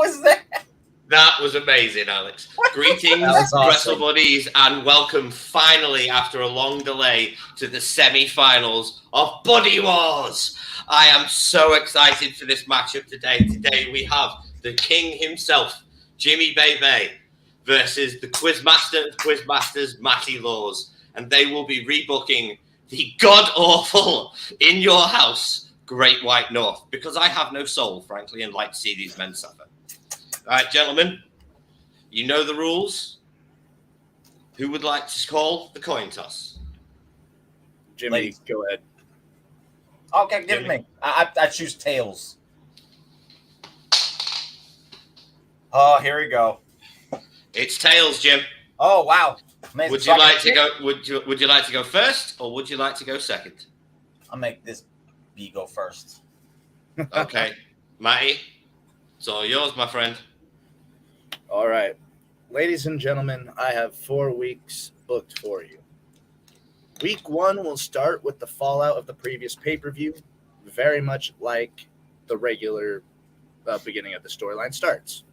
was that? That was amazing, Alex. Greetings, awesome. Wrestle Buddies, and welcome finally, after a long delay, to the semi-finals of Buddy Wars. I am so excited for this matchup today. Today we have the king himself, Jimmy Bebe, versus the Quizmaster of Quizmasters, Matty Laws. And they will be rebooking the god-awful In Your House, Great White North, because I have no soul, frankly, and like to see these men suffer. All right, gentlemen, you know the rules. Who would like to call the coin toss? Jimmy, Ladies. go ahead. Okay, give it me. I choose tails. Oh, here we go. It's tails, Jim. Oh, wow. Amazing. Would you like to go? Would you like to go first, or would you like to go second? I'll make this B go first. Okay, Matty, it's all yours, my friend. All right. Ladies and gentlemen, I have 4 weeks booked for you. Week 1 will start with the fallout of the previous pay-per-view, very much like the regular beginning of the storyline starts.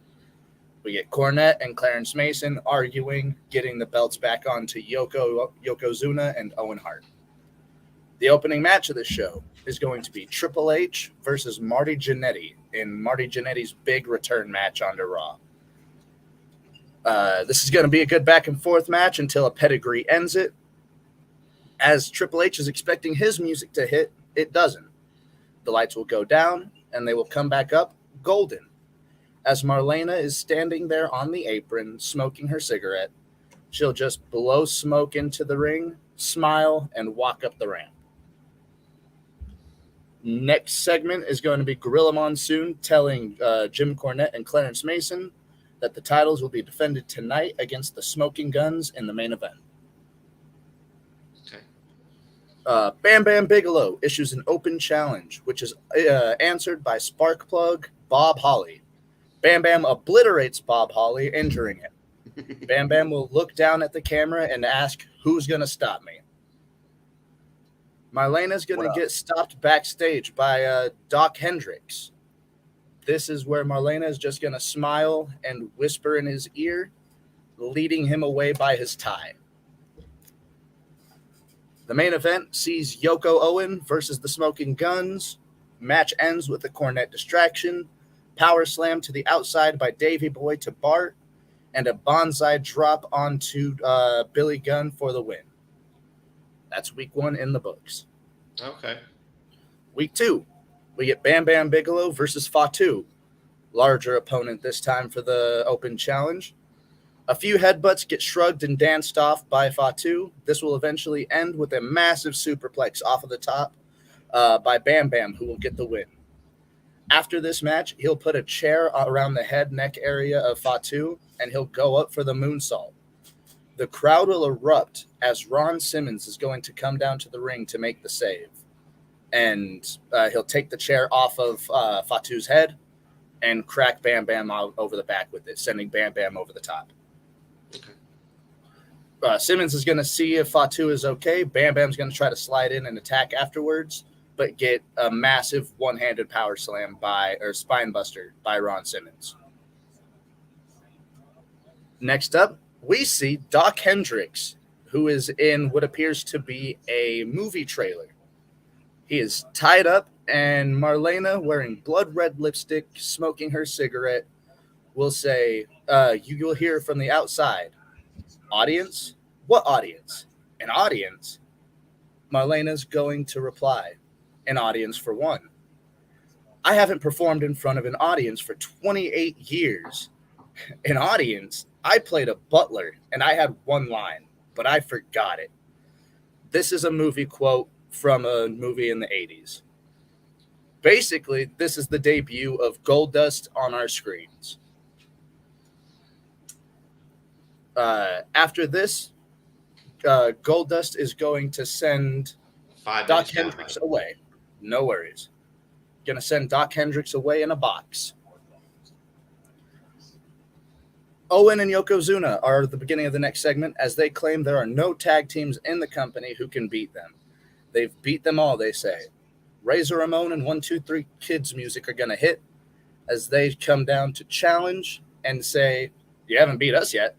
We get Cornette and Clarence Mason arguing, getting the belts back onto Yokozuna and Owen Hart. The opening match of the show is going to be Triple H versus Marty Jannetti in Marty Jannetti's big return match onto Raw. This is going to be a good back and forth match until a pedigree ends it. As Triple H is expecting his music to hit, it doesn't. The lights will go down and they will come back up golden. As Marlena is standing there on the apron, smoking her cigarette, she'll just blow smoke into the ring, smile, and walk up the ramp. Next segment is going to be Gorilla Monsoon telling Jim Cornette and Clarence Mason that the titles will be defended tonight against the Smoking Guns in the main event. Okay. Bam Bam Bigelow issues an open challenge, which is answered by Sparkplug Bob Holly. Bam Bam obliterates Bob Holly, injuring him. Bam Bam will look down at the camera and ask, "Who's going to stop me?" Marlena's going to get stopped backstage by Doc Hendricks. This is where Marlena is just going to smile and whisper in his ear, leading him away by his tie. The main event sees Yoko Owen versus the Smoking Guns. Match ends with a Cornette distraction, power slam to the outside by Davey Boy to Bart, and a bonsai drop onto Billy Gunn for the win. That's week 1 in the books. Okay. Week 2, we get Bam Bam Bigelow versus Fatu. Larger opponent this time for the open challenge. A few headbutts get shrugged and danced off by Fatu. This will eventually end with a massive superplex off of the top by Bam Bam, who will get the win. After this match, he'll put a chair around the head neck area of Fatu, and he'll go up for the moonsault. The crowd will erupt as Ron Simmons is going to come down to the ring to make the save. And he'll take the chair off of Fatu's head and crack Bam Bam out over the back with it, sending Bam Bam over the top. Okay. Simmons is going to see if Fatu is okay. Bam Bam's going to try to slide in and attack afterwards, but get a massive one-handed power slam spine buster by Ron Simmons. Next up, we see Doc Hendricks, who is in what appears to be a movie trailer. He is tied up, and Marlena, wearing blood red lipstick, smoking her cigarette, will say, you will hear from the outside. Audience? What audience? An audience? Marlena's going to reply, an audience for one. I haven't performed in front of an audience for 28 years. An audience? I played a butler, and I had one line, but I forgot it. This is a movie quote from a movie in the 80s. Basically, this is the debut of Goldust on our screens. After this, Goldust is going to send Doc Hendricks away. No worries. Going to send Doc Hendricks away in a box. Owen and Yokozuna are at the beginning of the next segment as they claim there are no tag teams in the company who can beat them. They've beat them all, they say. Razor Ramon and 1, 2, 3 Kids music are going to hit. as they come down to challenge and say, you haven't beat us yet.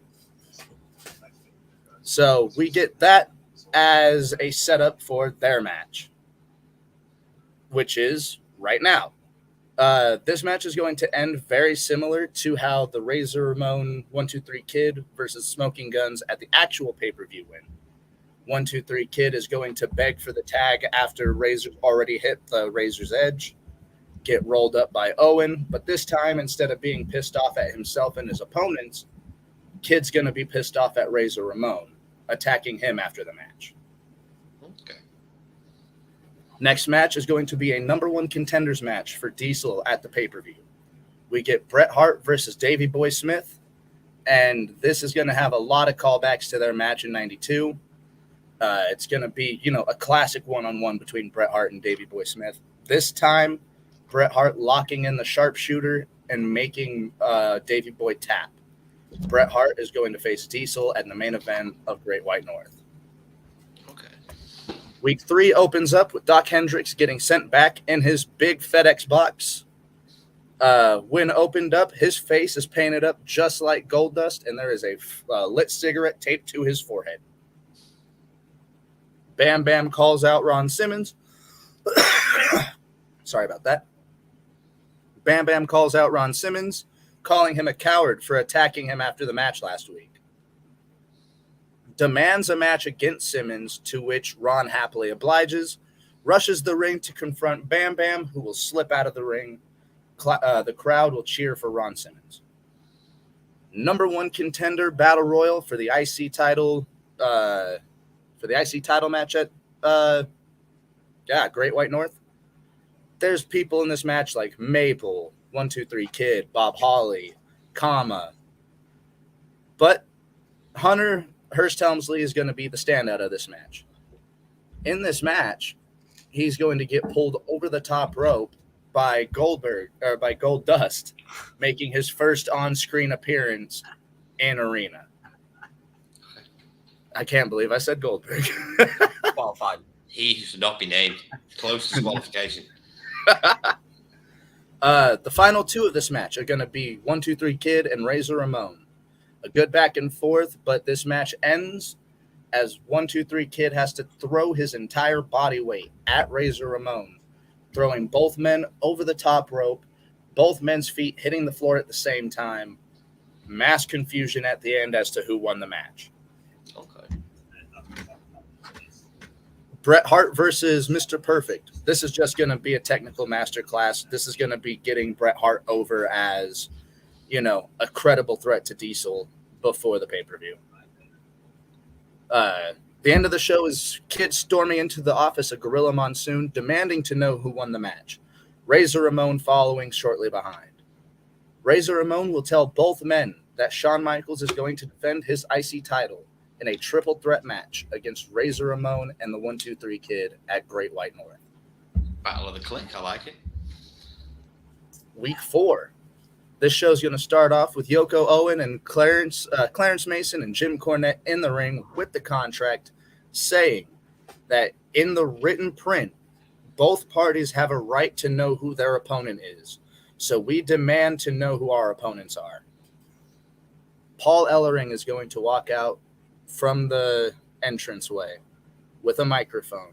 So we get that as a setup for their match, which is right now. This match is going to end very similar to how the Razor Ramon 1-2-3 Kid versus Smoking Guns at the actual pay-per-view win. 1-2-3 Kid is going to beg for the tag after Razor already hit the Razor's Edge, get rolled up by Owen, but this time, instead of being pissed off at himself and his opponents, Kid's going to be pissed off at Razor Ramon, attacking him after the match. Okay. Next match is going to be a number one contenders match for Diesel at the pay-per-view. We get Bret Hart versus Davey Boy Smith, and this is going to have a lot of callbacks to their match in 92. It's going to be, a classic one-on-one between Bret Hart and Davey Boy Smith. This time, Bret Hart locking in the sharpshooter and making Davey Boy tap. Bret Hart is going to face Diesel at the main event of Great White North. Okay. Week 3 opens up with Doc Hendricks getting sent back in his big FedEx box. When opened up, his face is painted up just like gold dust, and there is a lit cigarette taped to his forehead. Bam Bam calls out Ron Simmons. Sorry about that. Bam Bam calls out Ron Simmons, calling him a coward for attacking him after the match last week. Demands a match against Simmons, to which Ron happily obliges, rushes the ring to confront Bam Bam, who will slip out of the ring. The crowd will cheer for Ron Simmons. Number one contender battle royal for the IC title, match at Great White North. There's people in this match like Maple, 1-2-3 Kid, Bob Holly, but Hunter Hearst Helmsley is going to be the standout of this match. In this match, he's going to get pulled over the top rope by Gold Dust, making his first on-screen appearance in Arena. I can't believe I said Goldberg. Qualified. He should not be named. Close to qualification. The final two of this match are going to be 1-2-3 Kid and Razor Ramon. A good back and forth, but this match ends as 1-2-3 Kid has to throw his entire body weight at Razor Ramon, throwing both men over the top rope, both men's feet hitting the floor at the same time. Mass confusion at the end as to who won the match. Okay. Bret Hart versus Mr. Perfect. This is just going to be a technical masterclass. This is going to be getting Bret Hart over as, a credible threat to Diesel before the pay-per-view. The end of the show is Kid storming into the office of Gorilla Monsoon, demanding to know who won the match. Razor Ramon following shortly behind. Razor Ramon will tell both men that Shawn Michaels is going to defend his IC title in a triple threat match against Razor Ramon and the 1-2-3 Kid at Great White North. Battle of the Click. I like it. Week 4. This show's going to start off with Yoko Owen and Clarence Mason and Jim Cornette in the ring with the contract, saying that in the written print, both parties have a right to know who their opponent is. So we demand to know who our opponents are. Paul Ellering is going to walk out from the entranceway with a microphone.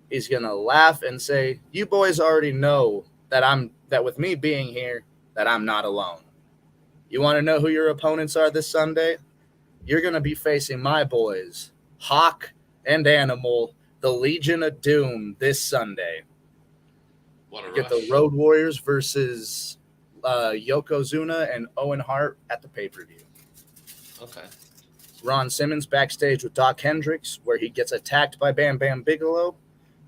He's going to laugh and say, "You boys already know that with me being here, that I'm not alone. You want to know who your opponents are this Sunday? You're going to be facing my boys, Hawk and Animal, the Legion of Doom, this Sunday." What a Get the Road Warriors versus Yokozuna and Owen Hart at the pay-per-view. Okay. Ron Simmons backstage with Doc Hendricks, where he gets attacked by Bam Bam Bigelow.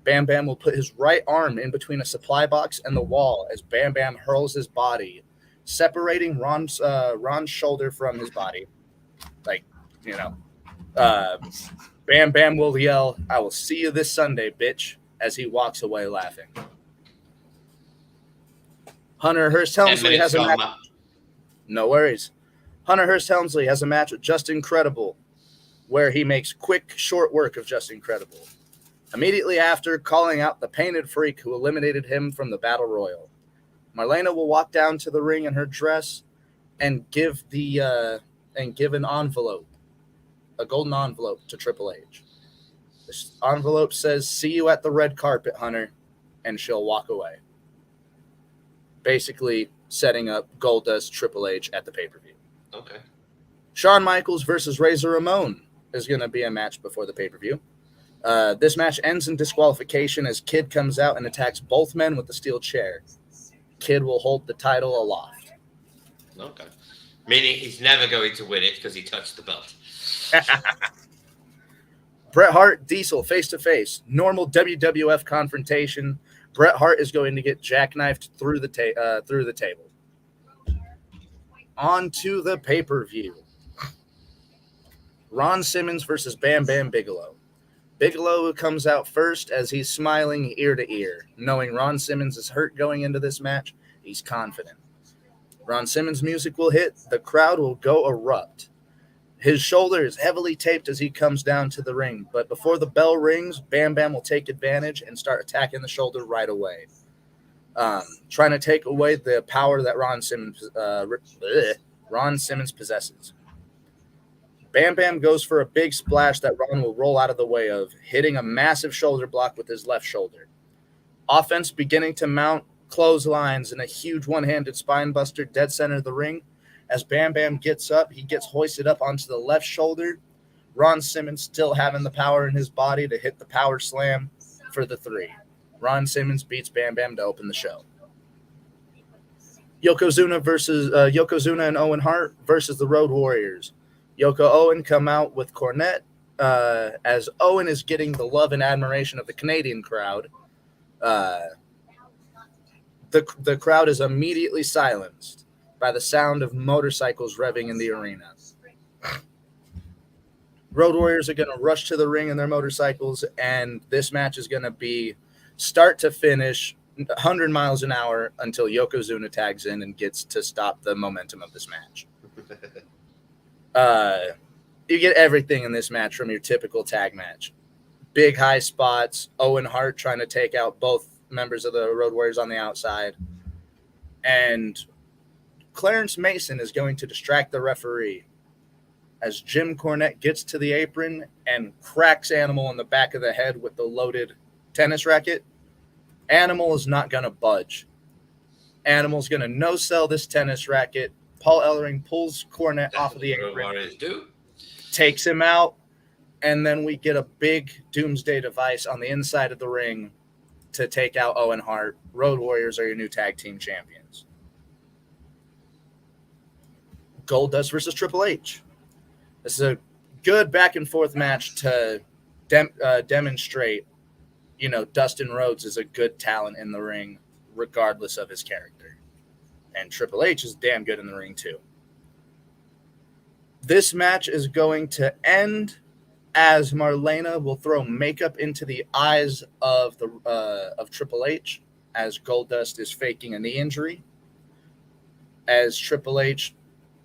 Bam Bam will put his right arm in between a supply box and the wall as Bam Bam hurls his body, separating Ron's shoulder from his body. Bam Bam will yell, "I will see you this Sunday, bitch," as he walks away laughing. Hunter Hearst Helmsley has a match. No worries. Hunter Hearst Helmsley has a match with Just Incredible, where he makes quick, short work of Just Incredible. Immediately after, calling out the Painted Freak who eliminated him from the Battle Royal. Marlena will walk down to the ring in her dress and give an envelope, a golden envelope to Triple H. This envelope says, "See you at the red carpet, Hunter," and she'll walk away. Basically setting up Goldust Triple H at the pay-per-view. Okay. Shawn Michaels versus Razor Ramon is going to be a match before the pay-per-view. This match ends in disqualification as Kid comes out and attacks both men with the steel chair. Kid will hold the title aloft. Okay. Meaning he's never going to win it because he touched the belt. Bret Hart, Diesel, face-to-face. Normal WWF confrontation. Bret Hart is going to get jackknifed through the table. On to the pay-per-view. Ron Simmons versus Bam Bam Bigelow. Bigelow comes out first as he's smiling ear to ear. Knowing Ron Simmons is hurt going into this match, he's confident. Ron Simmons' music will hit. The crowd will go erupt. His shoulder is heavily taped as he comes down to the ring, but before the bell rings, Bam Bam will take advantage and start attacking the shoulder right away. Trying to take away the power that Ron Simmons possesses. Bam Bam goes for a big splash that Ron will roll out of the way of, hitting a massive shoulder block with his left shoulder. Offense beginning to mount, clotheslines, and a huge one-handed spine buster dead center of the ring. As Bam Bam gets up, he gets hoisted up onto the left shoulder. Ron Simmons still having the power in his body to hit the power slam for the 3. Ron Simmons beats Bam Bam to open the show. Yokozuna and Owen Hart versus the Road Warriors. Yoko Owen come out with Cornette as Owen is getting the love and admiration of the Canadian crowd. The crowd is immediately silenced by the sound of motorcycles revving in the arena. Road Warriors are going to rush to the ring in their motorcycles, and this match is going to be start to finish 100 miles an hour until Yokozuna tags in and gets to stop the momentum of this match. You get everything in this match from your typical tag match. Big high spots, Owen Hart trying to take out both members of the Road Warriors on the outside. And Clarence Mason is going to distract the referee as Jim Cornette gets to the apron and cracks Animal in the back of the head with the loaded tennis racket. Animal is not going to budge. Animal's going to no-sell this tennis racket. Paul Ellering pulls Cornette off of the apron, takes him out, and then we get a big doomsday device on the inside of the ring to take out Owen Hart. Road Warriors are your new tag team champions. Goldust versus Triple H. This is a good back-and-forth match to demonstrate, Dustin Rhodes is a good talent in the ring, regardless of his character. And Triple H is damn good in the ring, too. This match is going to end as Marlena will throw makeup into the eyes of Triple H as Goldust is faking a knee injury. As Triple H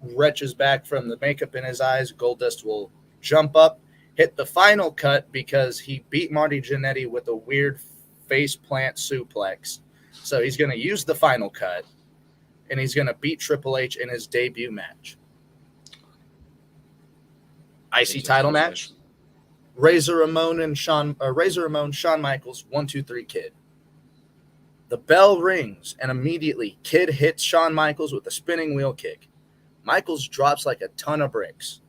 retches back from the makeup in his eyes, Goldust will jump up, hit the final cut because he beat Marty Jannetti with a weird face plant suplex. So he's going to use the final cut, and he's going to beat Triple H in his debut match. IC title match. Razor Ramon, Shawn Michaels, 1, 2, 3 Kid. The bell rings, and immediately Kid hits Shawn Michaels with a spinning wheel kick. Michaels drops like a ton of bricks.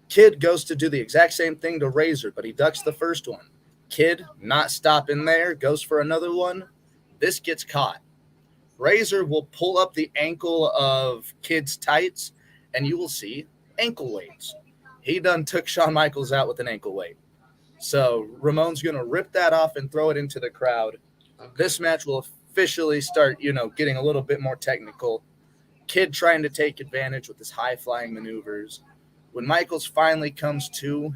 Kid goes to do the exact same thing to Razor, but he ducks the first one. Kid, not stopping there, goes for another one. This gets caught. Razor will pull up the ankle of Kid's tights, and you will see ankle weights. He done took Shawn Michaels out with an ankle weight. So Ramon's going to rip that off and throw it into the crowd. Okay. This match will officially start, getting a little bit more technical. Kid trying to take advantage with his high-flying maneuvers. When Michaels finally comes to,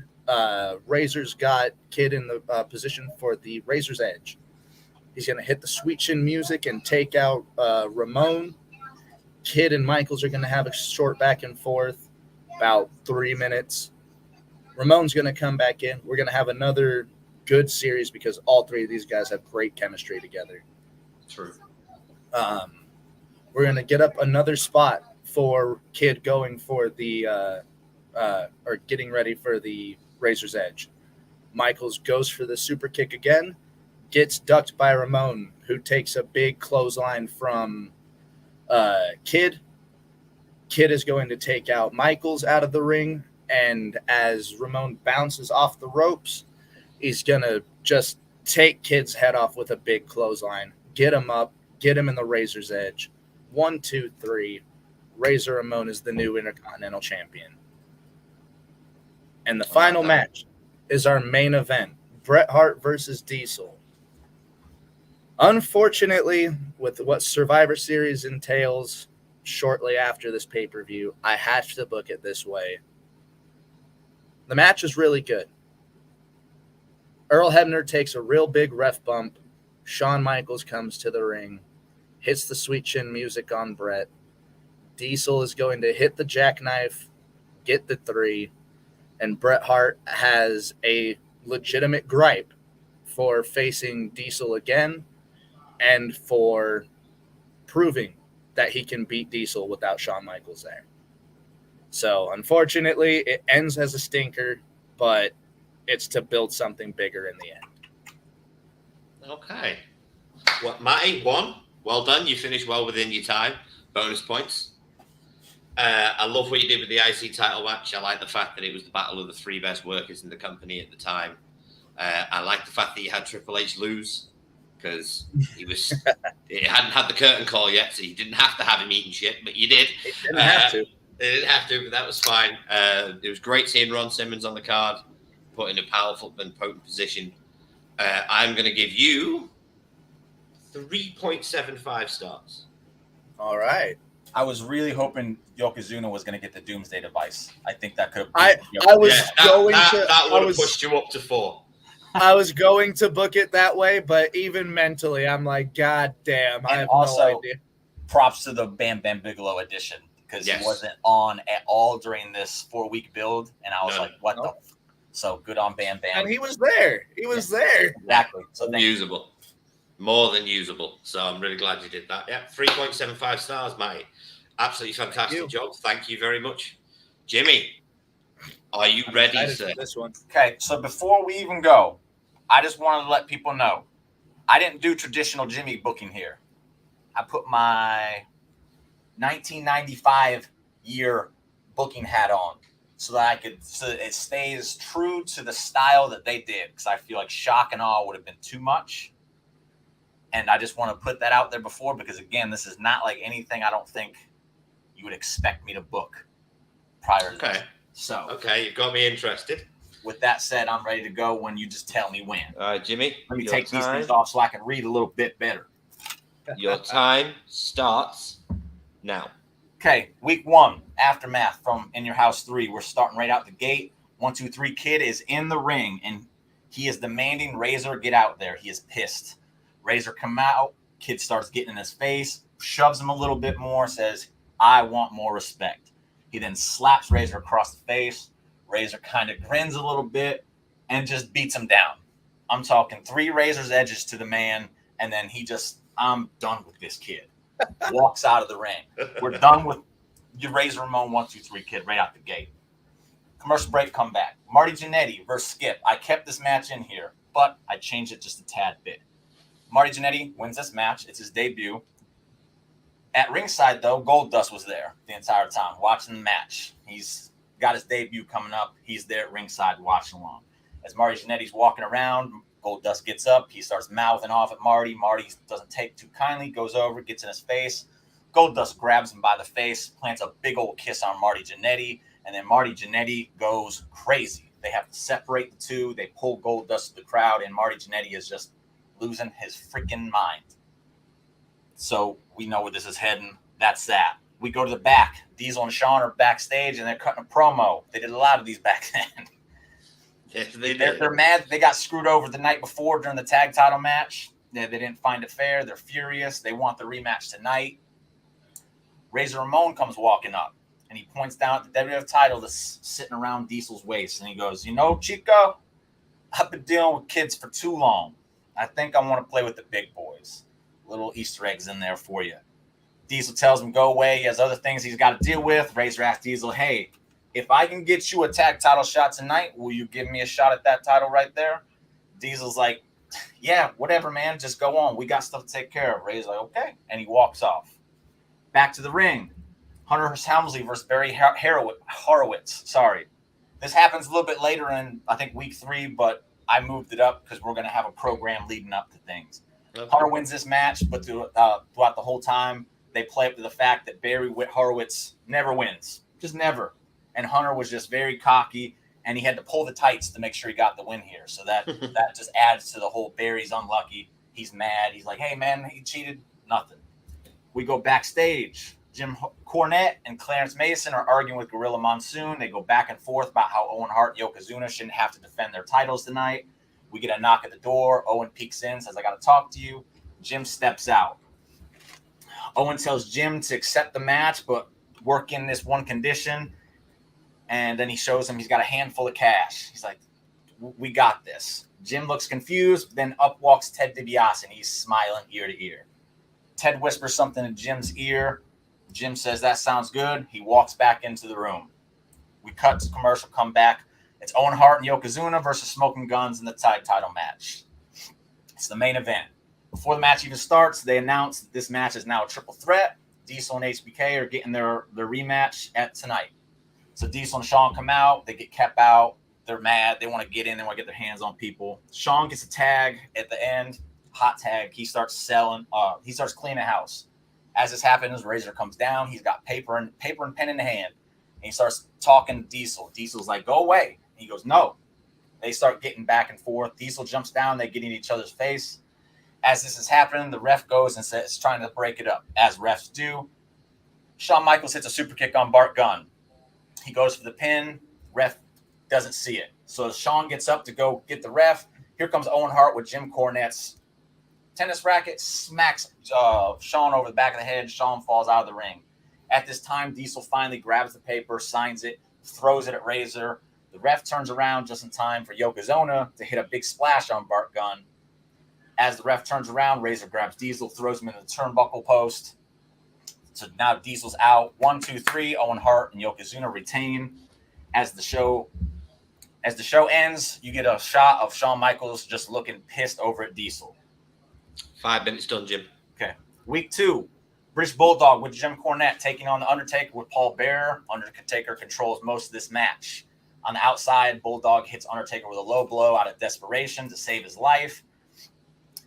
Razor's got Kid in the position for the Razor's Edge. He's going to hit the Sweet Chin music and take out Ramon. Kid and Michaels are going to have a short back and forth, about 3 minutes. Ramon's going to come back in. We're going to have another good series because all three of these guys have great chemistry together. True. We're going to get up another spot for Kid going for the or getting ready for the Razor's Edge. Michaels goes for the super kick again, gets ducked by Ramon, who takes a big clothesline from Kid. Kid is going to take out Michaels out of the ring, and as Ramon bounces off the ropes, he's going to just take Kid's head off with a big clothesline, get him up, get him in the Razor's Edge. 1, 2, 3. Razor Ramon is the new Intercontinental Champion. And the final match is our main event, Bret Hart versus Diesel. Unfortunately, with what Survivor Series entails shortly after this pay-per-view, I have to book it this way. The match is really good. Earl Hebner takes a real big ref bump. Shawn Michaels comes to the ring, hits the sweet chin music on Bret. Diesel is going to hit the jackknife, get the 3, and Bret Hart has a legitimate gripe for facing Diesel again and for proving that he can beat Diesel without Shawn Michaels there. So, unfortunately, it ends as a stinker, but it's to build something bigger in the end. Okay. What, Matty, 1. Well done. You finished well within your time. Bonus points. I love what you did with the IC title match. I like the fact that it was the battle of the 3 best workers in the company at the time. I like the fact that you had Triple H lose because it hadn't had the curtain call yet, so you didn't have to have him eating shit, but you did. It didn't have to. They didn't have to, but that was fine. It was great seeing Ron Simmons on the card, put in a powerful and potent position. I'm going to give you 3.75 stars. All right. I was really hoping Yokozuna was going to get the Doomsday device. I think that could. That would have pushed you up to 4. I was going to book it that way, but even mentally, I'm like, God damn! I have no idea. Props to the Bam Bam Bigelow edition because he wasn't on at all during this 4-week build, and I was like, "What the?" So good on Bam Bam. And he was there. He was there. Exactly. So usable. More than usable. So I'm really glad you did that. Yeah, 3.75 stars, mate. Absolutely fantastic job. Thank you very much. Jimmy, are you ready, sir? This one. Okay, so before we even go, I just wanted to let people know I didn't do traditional Jimmy booking here. I put my 1995 year booking hat on so that it stays true to the style that they did, because I feel like shock and awe would have been too much. And I just want to put that out there before, because again, this is not like anything I don't think you would expect me to book prior to this. So, okay, you've got me interested. With that said, I'm ready to go when you just tell me when. All right, Jimmy. Let me take these things off so I can read a little bit better. Your time starts now. Okay, week 1, Aftermath from In Your House 3. We're starting right out the gate. 1, 2, 3, Kid is in the ring, and he is demanding Razor get out there. He is pissed. Razor come out. Kid starts getting in his face, shoves him a little bit more, says, I want more respect. He then slaps Razor across the face. Razor kind of grins a little bit and just beats him down. I'm talking 3 Razor's edges to the man, and then he just, I'm done with this kid. Walks out of the ring. We're done with your Razor Ramon 1, 2, 3 Kid right out the gate. Commercial break, come back. Marty Jannetti versus Skip. I kept this match in here, but I changed it just a tad bit. Marty Jannetti wins this match. It's his debut. At ringside, though, Goldust was there the entire time watching the match. He's got his debut coming up. He's there at ringside watching along. As Marty Jannetti's walking around, Goldust gets up. He starts mouthing off at Marty. Marty doesn't take too kindly, goes over, gets in his face. Goldust grabs him by the face, plants a big old kiss on Marty Jannetti, and then Marty Jannetti goes crazy. They have to separate the two. They pull Goldust to the crowd, and Marty Jannetti is just losing his freaking mind. So we know where this is heading. That's that. We go to the back. Diesel and Shawn are backstage, and they're cutting a promo. They did a lot of these back then. Yes, they did. They're mad. They got screwed over the night before during the tag title match. They didn't find it fair. They're furious. They want the rematch tonight. Razor Ramon comes walking up, and he points down at the WWF title that's sitting around Diesel's waist, and he goes, you know, Chico, I've been dealing with kids for too long. I think I want to play with the big boys. Little Easter eggs in there for you. Diesel tells him go away. He has other things he's got to deal with. Razor asks Diesel, hey, if I can get you a tag title shot tonight, will you give me a shot at that title right there? Diesel's like, yeah, whatever, man. Just go on. We got stuff to take care of. Razor's like, okay. And he walks off. Back to the ring. Hunter Helmsley versus Barry Horowitz. Sorry. This happens a little bit later in, I think, week 3, but I moved it up because we're going to have a program leading up to things. Okay. Hunter wins this match, but throughout the whole time, they play up to the fact that Barry Horowitz never wins. Just never. And Hunter was just very cocky, and he had to pull the tights to make sure he got the win here. So that just adds to the whole Barry's unlucky. He's mad. He's like, hey, man, he cheated. Nothing. We go backstage. Jim Cornette and Clarence Mason are arguing with Gorilla Monsoon. They go back and forth about how Owen Hart and Yokozuna shouldn't have to defend their titles tonight. We get a knock at the door. Owen peeks in, says, I got to talk to you. Jim steps out. Owen tells Jim to accept the match, but work in this one condition. And then he shows him he's got a handful of cash. He's like, we got this. Jim looks confused. Then up walks Ted DiBiase, and he's smiling ear to ear. Ted whispers something in Jim's ear. Jim says, that sounds good. He walks back into the room. We cut to commercial, come back. It's Owen Hart and Yokozuna versus Smoking Guns in the tag title match. It's the main event. Before the match even starts, they announce that this match is now a triple threat. Diesel and HBK are getting their rematch at tonight. So Diesel and Shawn come out. They get kept out. They're mad. They want to get in. They want to get their hands on people. Shawn gets a tag at the end. Hot tag. He starts selling. He starts cleaning house. As this happens, Razor comes down. He's got paper and pen in hand. And he starts talking to Diesel. Diesel's like, go away. And he goes, no. They start getting back and forth. Diesel jumps down. They get in each other's face. As this is happening, the ref goes and says, trying to break it up, as refs do. Shawn Michaels hits a super kick on Bart Gunn. He goes for the pin. Ref doesn't see it. So Shawn gets up to go get the ref. Here comes Owen Hart with Jim Cornette's tennis racket, smacks Shawn over the back of the head. Shawn falls out of the ring. At this time, Diesel finally grabs the paper, signs it, throws it at Razor. The ref turns around just in time for Yokozuna to hit a big splash on Bart Gunn. As the ref turns around, Razor grabs Diesel, throws him into the turnbuckle post. So now Diesel's out. 1, 2, 3. Owen Hart and Yokozuna retain. As the show ends, you get a shot of Shawn Michaels just looking pissed over at Diesel. 5 minutes done, Jim. Okay. Week 2, British Bulldog with Jim Cornette taking on the Undertaker with Paul Bearer. Undertaker controls most of this match. On the outside, Bulldog hits Undertaker with a low blow out of desperation to save his life.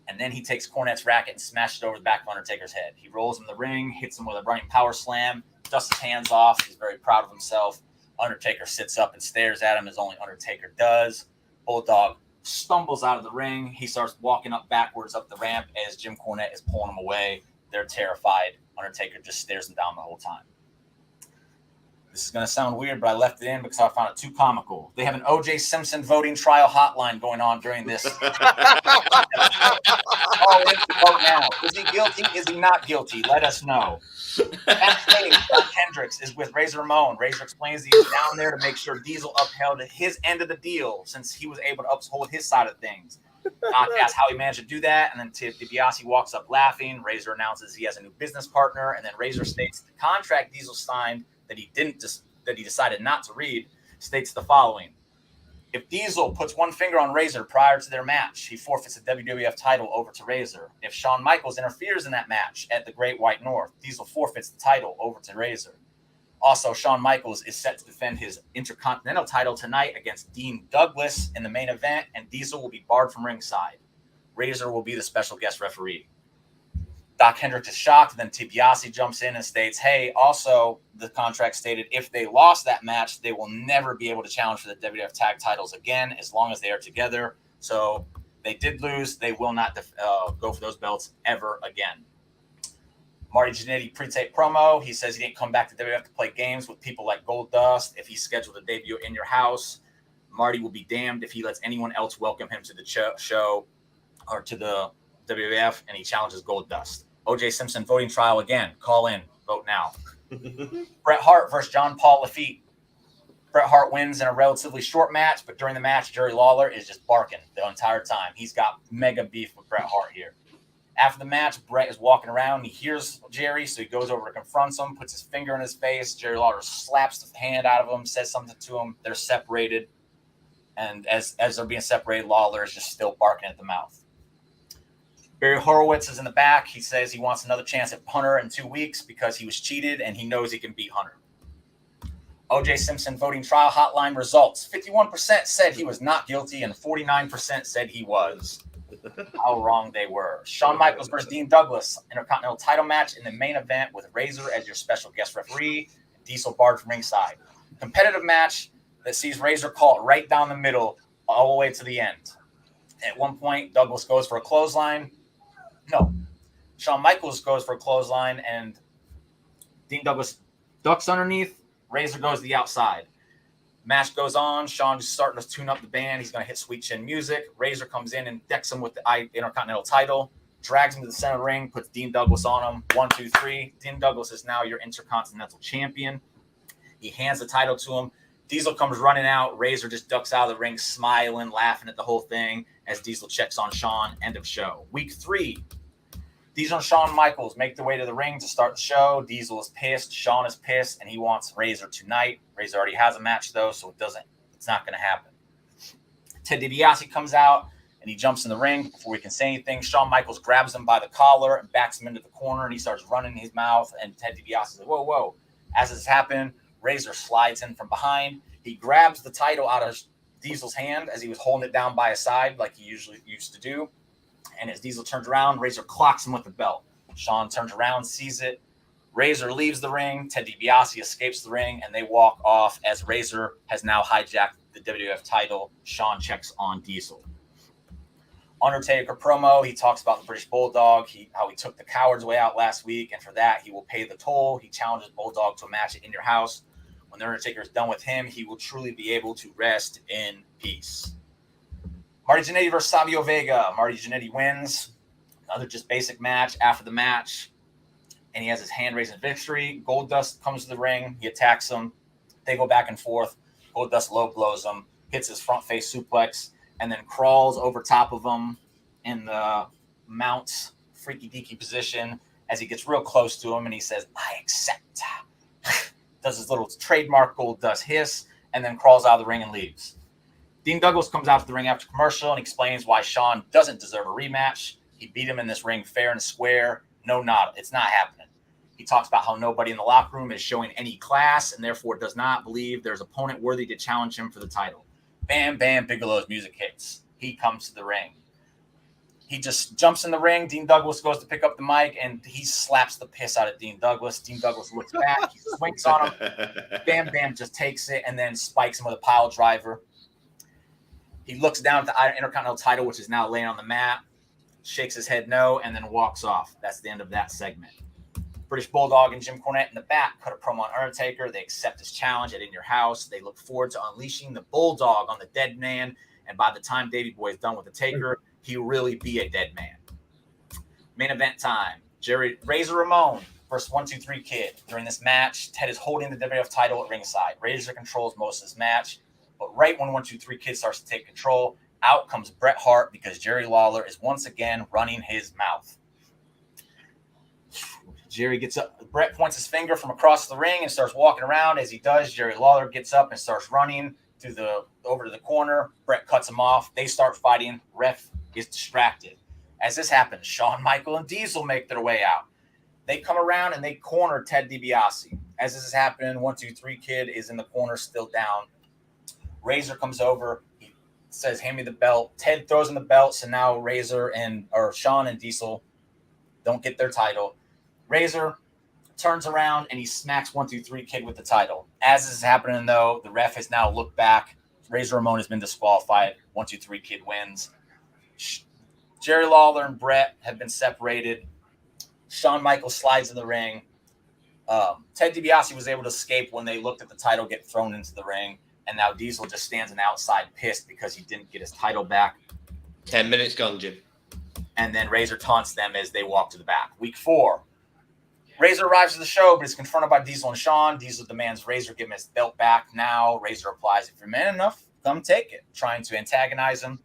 And then he takes Cornette's racket and smashes it over the back of Undertaker's head. He rolls him in the ring, hits him with a running power slam, dusts his hands off. He's very proud of himself. Undertaker sits up and stares at him as only Undertaker does. Bulldog stumbles out of the ring. He starts walking up backwards up the ramp as Jim Cornette is pulling him away. They're terrified. Undertaker just stares them down the whole time. This is going to sound weird, but I left it in because I found it too comical. They have an O.J. Simpson voting trial hotline going on during this. Vote now. Is he guilty? Is he not guilty? Let us know. Backstage, Hendricks is with Razor Ramon. Razor explains he's down there to make sure Diesel upheld his end of the deal since he was able to uphold his side of things. Doc asks how he managed to do that, and then DiBiase walks up laughing. Razor announces he has a new business partner, and then Razor states the contract Diesel signed that he decided not to read states the following. If Diesel puts one finger on Razor prior to their match, he forfeits the WWF title over to Razor. If Shawn Michaels interferes in that match at the Great White North, Diesel forfeits the title over to Razor. Also, Shawn Michaels is set to defend his Intercontinental title tonight against Dean Douglas in the main event, and Diesel will be barred from ringside. Razor will be the special guest referee. Doc Hendricks is shocked. Then DiBiase jumps in and states, hey, also the contract stated if they lost that match, they will never be able to challenge for the WWF tag titles again as long as they are together. So they did lose. They will not go for those belts ever again. Marty Jannetti pre-tape promo. He says he didn't come back to WWF to play games with people like Goldust. If he's scheduled a debut in your house, Marty will be damned if he lets anyone else welcome him to the show or to the WWF, and he challenges Goldust. O.J. Simpson voting trial again. Call in. Vote now. Bret Hart versus John Paul Lafitte. Bret Hart wins in a relatively short match, but during the match, Jerry Lawler is just barking the entire time. He's got mega beef with Bret Hart here. After the match, Bret is walking around. He hears Jerry, so he goes over to confront him, puts his finger in his face. Jerry Lawler slaps the hand out of him, says something to him. They're separated. And as they're being separated, Lawler is just still barking at the mouth. Barry Horowitz is in the back. He says he wants another chance at Hunter in 2 weeks because he was cheated and he knows he can beat Hunter. O.J. Simpson voting trial hotline results. 51% said he was not guilty and 49% said he was. How wrong they were. Shawn Michaels versus Dean Douglas, Intercontinental title match in the main event with Razor as your special guest referee, Diesel barred from ringside. Competitive match that sees Razor call it right down the middle all the way to the end. At one point, Douglas goes for a clothesline. No, Shawn Michaels goes for a clothesline and Dean Douglas ducks underneath. Razor goes to the outside. Match goes on. Shawn is starting to tune up the band. He's going to hit Sweet Chin music. Razor comes in and decks him with the Intercontinental title, drags him to the center of the ring, puts Dean Douglas on him. 1, 2, 3. Dean Douglas is now your Intercontinental champion. He hands the title to him. Diesel comes running out. Razor just ducks out of the ring, smiling, laughing at the whole thing as Diesel checks on Shawn. End of show. Week 3. Diesel and Shawn Michaels make their way to the ring to start the show. Diesel is pissed. Shawn is pissed, and he wants Razor tonight. Razor already has a match, though, so it's not going to happen. Ted DiBiase comes out, and he jumps in the ring. Before he can say anything, Shawn Michaels grabs him by the collar and backs him into the corner, and he starts running his mouth, and Ted DiBiase is like, whoa, whoa. As this happens, Razor slides in from behind. He grabs the title out of Diesel's hand as he was holding it down by his side like he usually used to do. And as Diesel turns around, Razor clocks him with the belt. Shawn turns around, sees it. Razor leaves the ring. Ted DiBiase escapes the ring, and they walk off as Razor has now hijacked the WWF title. Shawn checks on Diesel. Undertaker promo. He talks about the British Bulldog, how he took the coward's way out last week, and for that, he will pay the toll. He challenges Bulldog to a match in your house. When the Undertaker is done with him, he will truly be able to rest in peace. Marty Jannetti versus Savio Vega. Marty Jannetti wins. Another just basic match. After the match, and he has his hand raised in victory. Goldust comes to the ring. He attacks him. They go back and forth. Goldust low blows him, hits his front face suplex, and then crawls over top of him in the mount freaky deaky position as he gets real close to him, and he says, "I accept." Does his little trademark Goldust hiss, and then crawls out of the ring and leaves. Dean Douglas comes out to the ring after commercial and explains why Shawn doesn't deserve a rematch. He beat him in this ring fair and square. No, it's not happening. He talks about how nobody in the locker room is showing any class and therefore does not believe there's an opponent worthy to challenge him for the title. Bam, bam, Bigelow's music hits. He comes to the ring. He just jumps in the ring. Dean Douglas goes to pick up the mic, and he slaps the piss out of Dean Douglas. Dean Douglas looks back. He swings on him. Bam Bam just takes it and then spikes him with a pile driver. He looks down at the Intercontinental title, which is now laying on the mat, shakes his head no, and then walks off. That's the end of that segment. British Bulldog and Jim Cornette in the back cut a promo on Undertaker. They accept his challenge at In Your House. They look forward to unleashing the Bulldog on the dead man, and by the time Davey Boy is done with the Taker, he'll really be a dead man. Main event time. Razor Ramon versus 1, 2, 3 Kid. During this match, Ted is holding the WWF title at ringside. Razor controls most of this match, but right when 1, 2, 3 Kid starts to take control, out comes Bret Hart because Jerry Lawler is once again running his mouth. Jerry gets up. Bret points his finger from across the ring and starts walking around. As he does, Jerry Lawler gets up and starts running over to the corner. Bret cuts him off. They start fighting. Ref is distracted. As this happens, Shawn Michaels and Diesel make their way out. They come around and they corner Ted DiBiase. As this is happening, 1, 2, 3 Kid is in the corner, still down. Razor comes over. He says, "Hand me the belt." Ted throws in the belt, so now Shawn and Diesel don't get their title. Razor turns around and he smacks 1, 2, 3 Kid with the title. As this is happening, though, the ref has now looked back. Razor Ramon has been disqualified. 1, 2, 3 Kid wins. Jerry Lawler and Bret have been separated. Shawn Michaels slides in the ring. Ted DiBiase was able to escape when they looked at the title get thrown into the ring. And now Diesel just stands on the outside pissed because he didn't get his title back. 10 minutes gone, Jim. And then Razor taunts them as they walk to the back. Week 4. Razor arrives to the show, but is confronted by Diesel and Shawn. Diesel demands Razor give him his belt back now. Razor replies, "If you're man enough, come take it," trying to antagonize him.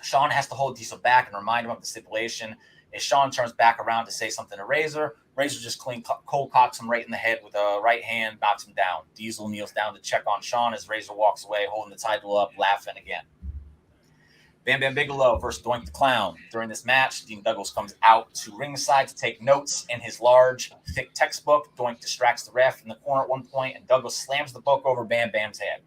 Shawn has to hold Diesel back and remind him of the stipulation. As Shawn turns back around to say something to Razor, Razor just cold cocks him right in the head with a right hand, knocks him down. Diesel kneels down to check on Shawn as Razor walks away, holding the title up, laughing again. Bam Bam Bigelow versus Doink the Clown. During this match, Dean Douglas comes out to ringside to take notes in his large, thick textbook. Doink distracts the ref in the corner at one point, and Douglas slams the book over Bam Bam's head.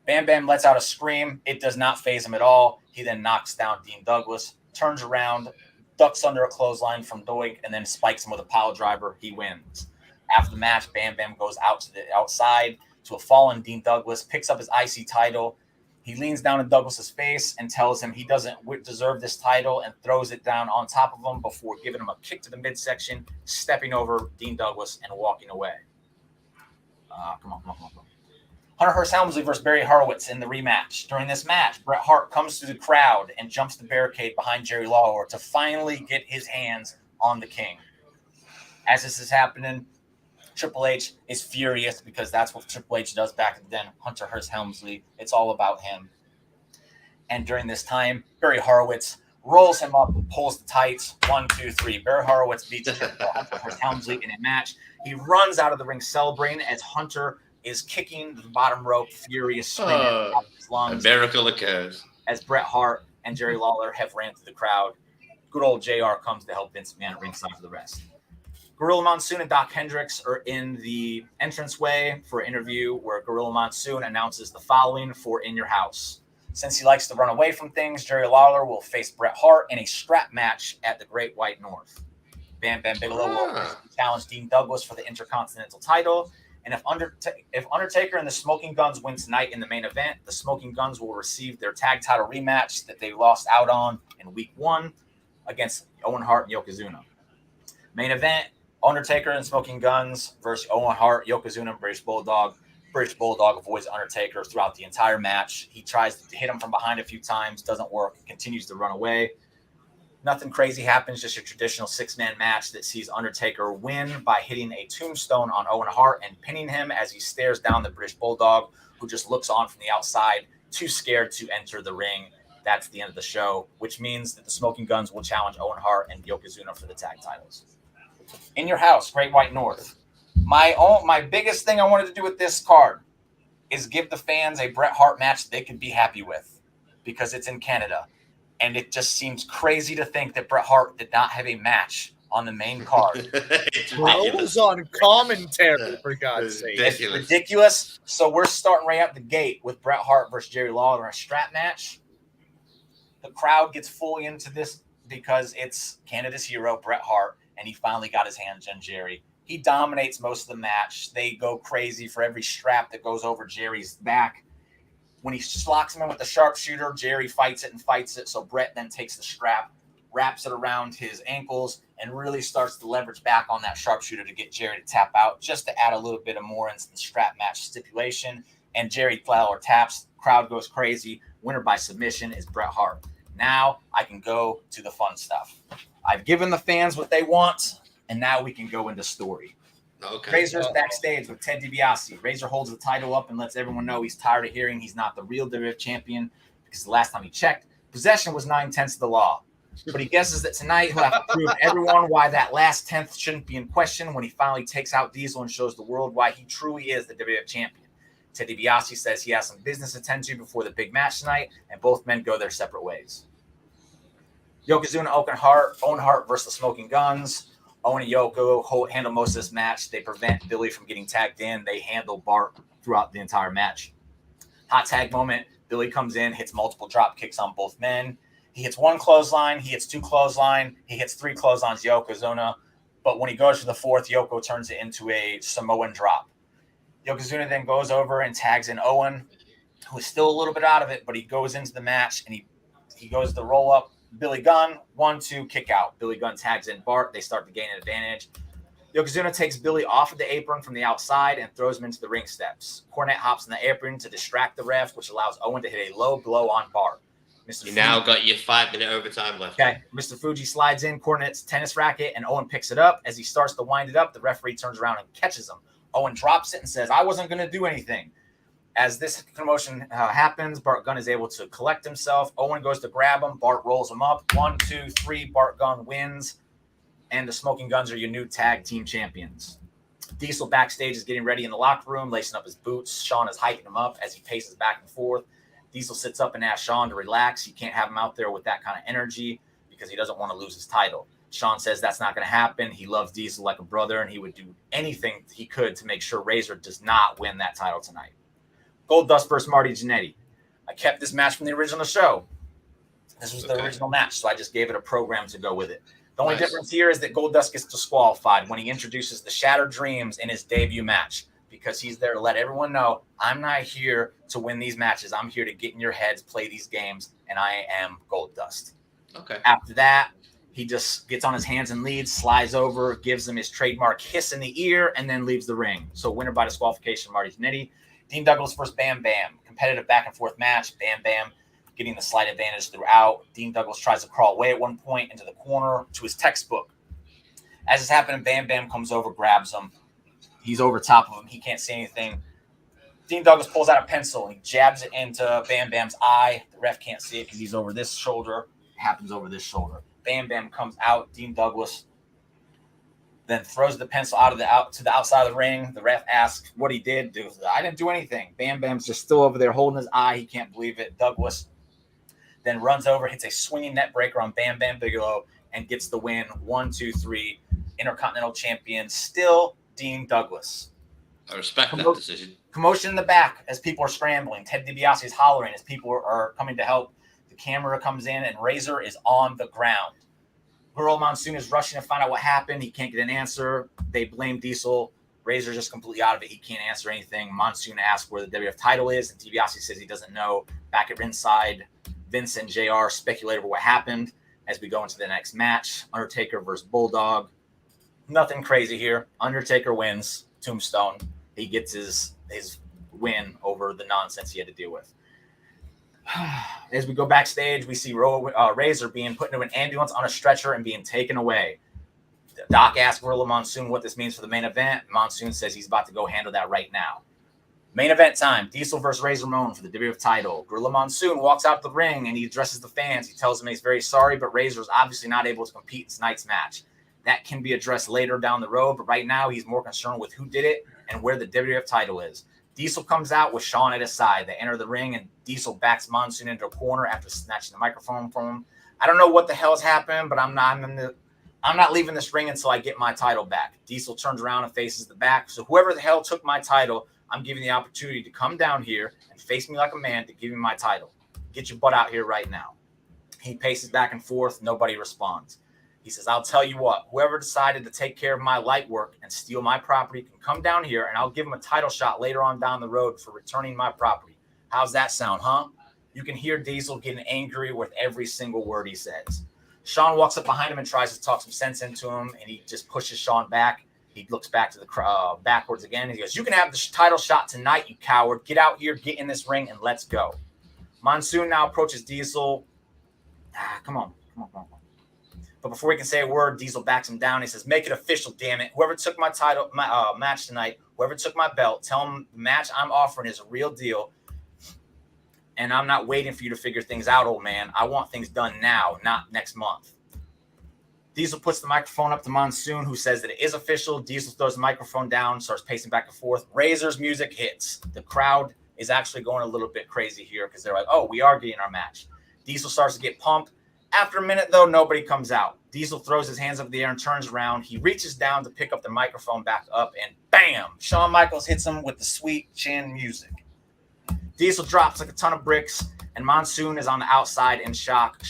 Bam Bam lets out a scream. It does not faze him at all. He then knocks down Dean Douglas, turns around, ducks under a clothesline from Doink, and then spikes him with a pile driver. He wins. After the match, Bam Bam goes out to the outside to a fallen Dean Douglas, picks up his IC title. He leans down in Douglas's face and tells him he doesn't deserve this title and throws it down on top of him before giving him a kick to the midsection, stepping over Dean Douglas and walking away. Come on. Hunter Hearst Helmsley versus Barry Horowitz in the rematch. During this match, Bret Hart comes to the crowd and jumps the barricade behind Jerry Lawler to finally get his hands on the king. As this is happening, Triple H is furious because that's what Triple H does back then. Hunter Hearst Helmsley, it's all about him. And during this time, Barry Horowitz rolls him up and pulls the tights. 1, 2, 3. Barry Horowitz beats Hunter Hearst Helmsley in a match. He runs out of the ring celebrating as Hunter is kicking the bottom rope, furious, screaming out of his lungs. A miracle occurs. As Bret Hart and Jerry Lawler have ran through the crowd. Good old JR comes to help Vince McMahon at ringside for the rest. Gorilla Monsoon and Doc Hendricks are in the entranceway for an interview where Gorilla Monsoon announces the following for In Your House. Since he likes to run away from things, Jerry Lawler will face Bret Hart in a strap match at the Great White North. Bam Bam Bigelow will challenge Dean Douglas for the Intercontinental title. And if Undertaker and the Smoking Guns win tonight in the main event, the Smoking Guns will receive their tag title rematch that they lost out on in week 1 against Owen Hart and Yokozuna. Main event, Undertaker and Smoking Guns versus Owen Hart, Yokozuna, and British Bulldog. British Bulldog avoids Undertaker throughout the entire match. He tries to hit him from behind a few times, doesn't work, continues to run away. Nothing crazy happens, just a traditional 6-man match that sees Undertaker win by hitting a tombstone on Owen Hart and pinning him as he stares down the British Bulldog, who just looks on from the outside, too scared to enter the ring. That's the end of the show, which means that the Smoking Guns will challenge Owen Hart and Yokozuna for the tag titles. In Your House, Great White North. My biggest thing I wanted to do with this card is give the fans a Bret Hart match they could be happy with because it's in Canada. And it just seems crazy to think that Bret Hart did not have a match on the main card. Bro was on commentary, for God's sake. It's ridiculous. So we're starting right out the gate with Bret Hart versus Jerry Lawler in a strap match. The crowd gets fully into this because it's Canada's hero, Bret Hart, and he finally got his hands on Jerry. He dominates most of the match. They go crazy for every strap that goes over Jerry's back. When he locks him in with the sharpshooter, Jerry fights it. So Bret then takes the strap, wraps it around his ankles, and really starts to leverage back on that sharpshooter to get Jerry to tap out, just to add a little bit of more into the strap match stipulation. And Jerry Lawler taps. Crowd goes crazy. Winner by submission is Bret Hart. Now I can go to the fun stuff. I've given the fans what they want, and now we can go into story. Okay. Razor's backstage with Ted DiBiase. Razor holds the title up and lets everyone know he's tired of hearing he's not the real WWF champion because the last time he checked, possession was 9/10 of the law. But he guesses that tonight he'll have to prove everyone why that last 10th shouldn't be in question when he finally takes out Diesel and shows the world why he truly is the WWF champion. Ted DiBiase says he has some business to tend to before the big match tonight, and both men go their separate ways. Yokozuna, Owen Hart versus the Smoking Guns. Owen and Yoko handle most of this match. They prevent Billy from getting tagged in. They handle Bart throughout the entire match. Hot tag moment. Billy comes in, hits multiple drop kicks on both men. He hits 1 clothesline. He hits 2 clothesline. He hits 3 clotheslines, Yokozuna. But when he goes for the 4th, Yoko turns it into a Samoan drop. Yokozuna then goes over and tags in Owen, who is still a little bit out of it, but he goes into the match and he goes to roll up Billy Gunn, 1-2, kick out. Billy Gunn tags in Bart. They start to gain an advantage. Yokozuna takes Billy off of the apron from the outside and throws him into the ring steps. Cornette hops in the apron to distract the ref, which allows Owen to hit a low blow on Bart. You now got your 5-minute overtime left. Okay. Mr. Fuji slides in Cornette's tennis racket, and Owen picks it up. As he starts to wind it up, the referee turns around and catches him. Owen drops it and says, "I wasn't going to do anything." As this commotion happens, Bart Gunn is able to collect himself. Owen goes to grab him. Bart rolls him up. 1, 2, 3. Bart Gunn wins. And the Smoking Guns are your new tag team champions. Diesel backstage is getting ready in the locker room, lacing up his boots. Shawn is hyping him up as he paces back and forth. Diesel sits up and asks Shawn to relax. You can't have him out there with that kind of energy because he doesn't want to lose his title. Shawn says that's not going to happen. He loves Diesel like a brother, and he would do anything he could to make sure Razor does not win that title tonight. Goldust versus Marty Jannetti. I kept this match from the original show. This was the original match, so I just gave it a program to go with it. The only difference here is that Goldust gets disqualified when he introduces the Shattered Dreams in his debut match, because he's there to let everyone know, I'm not here to win these matches. I'm here to get in your heads, play these games, and I am Goldust. Okay. After that, he just gets on his hands and leads, slides over, gives him his trademark hiss in the ear, and then leaves the ring. So winner by disqualification, Marty Genetti. Dean Douglas versus Bam Bam. Competitive back-and-forth match. Bam Bam getting the slight advantage throughout. Dean Douglas tries to crawl away at one point into the corner to his textbook. As is happening, Bam Bam comes over, grabs him. He's over top of him. He can't see anything. Dean Douglas pulls out a pencil and he jabs it into Bam Bam's eye. The ref can't see it because he's over this shoulder. It happens over this shoulder. Bam Bam comes out. Dean Douglas then throws the pencil to the outside of the ring. The ref asks what he did. I didn't do anything. Bam Bam's just still over there holding his eye. He can't believe it. Douglas then runs over, hits a swinging net breaker on Bam Bam Bigelow, and gets the win. 1, 2, 3. Intercontinental champion, still Dean Douglas. I respect that decision. Commotion in the back as people are scrambling. Ted DiBiase is hollering as people are coming to help. The camera comes in, and Razor is on the ground. Gorilla Monsoon is rushing to find out what happened. He can't get an answer. They blame Diesel. Razor's just completely out of it. He can't answer anything. Monsoon asks where the WWF title is, and DiBiase says he doesn't know. Back at ringside, Vince and JR speculate over what happened as we go into the next match. Undertaker versus Bulldog. Nothing crazy here. Undertaker wins. Tombstone. He gets his win over the nonsense he had to deal with. As we go backstage, we see Razor being put into an ambulance on a stretcher and being taken away. Doc asks Gorilla Monsoon what this means for the main event. Monsoon says he's about to go handle that right now. Main event time, Diesel versus Razor Ramon for the WWF title. Gorilla Monsoon walks out the ring and he addresses the fans. He tells them he's very sorry, but Razor is obviously not able to compete in tonight's match. That can be addressed later down the road, but right now he's more concerned with who did it and where the WWF title is. Diesel comes out with Shawn at his side. They enter the ring, and Diesel backs Monsoon into a corner after snatching the microphone from him. I don't know what the hell's happened, but I'm not leaving this ring until I get my title back. Diesel turns around and faces the back. So whoever the hell took my title, I'm giving the opportunity to come down here and face me like a man to give me my title. Get your butt out here right now. He paces back and forth. Nobody responds. He says, I'll tell you what, whoever decided to take care of my light work and steal my property can come down here, and I'll give him a title shot later on down the road for returning my property. How's that sound, huh? You can hear Diesel getting angry with every single word he says. Shawn walks up behind him and tries to talk some sense into him, and he just pushes Shawn back. He looks back to the crowd, backwards again, and he goes, you can have the title shot tonight, you coward. Get out here, get in this ring, and let's go. Monsoon now approaches Diesel. Come on. But before he can say a word, Diesel backs him down. He says, make it official, damn it. Whoever took my match tonight, whoever took my belt, tell him the match I'm offering is a real deal. And I'm not waiting for you to figure things out, old man. I want things done now, not next month. Diesel puts the microphone up to Monsoon, who says that it is official. Diesel throws the microphone down, starts pacing back and forth. Razor's music hits. The crowd is actually going a little bit crazy here because they're like, oh, we are getting our match. Diesel starts to get pumped. After a minute, though, nobody comes out. Diesel throws his hands up in the air and turns around. He reaches down to pick up the microphone back up, and bam! Shawn Michaels hits him with the sweet chin music. Diesel drops like a ton of bricks, and Monsoon is on the outside in shock.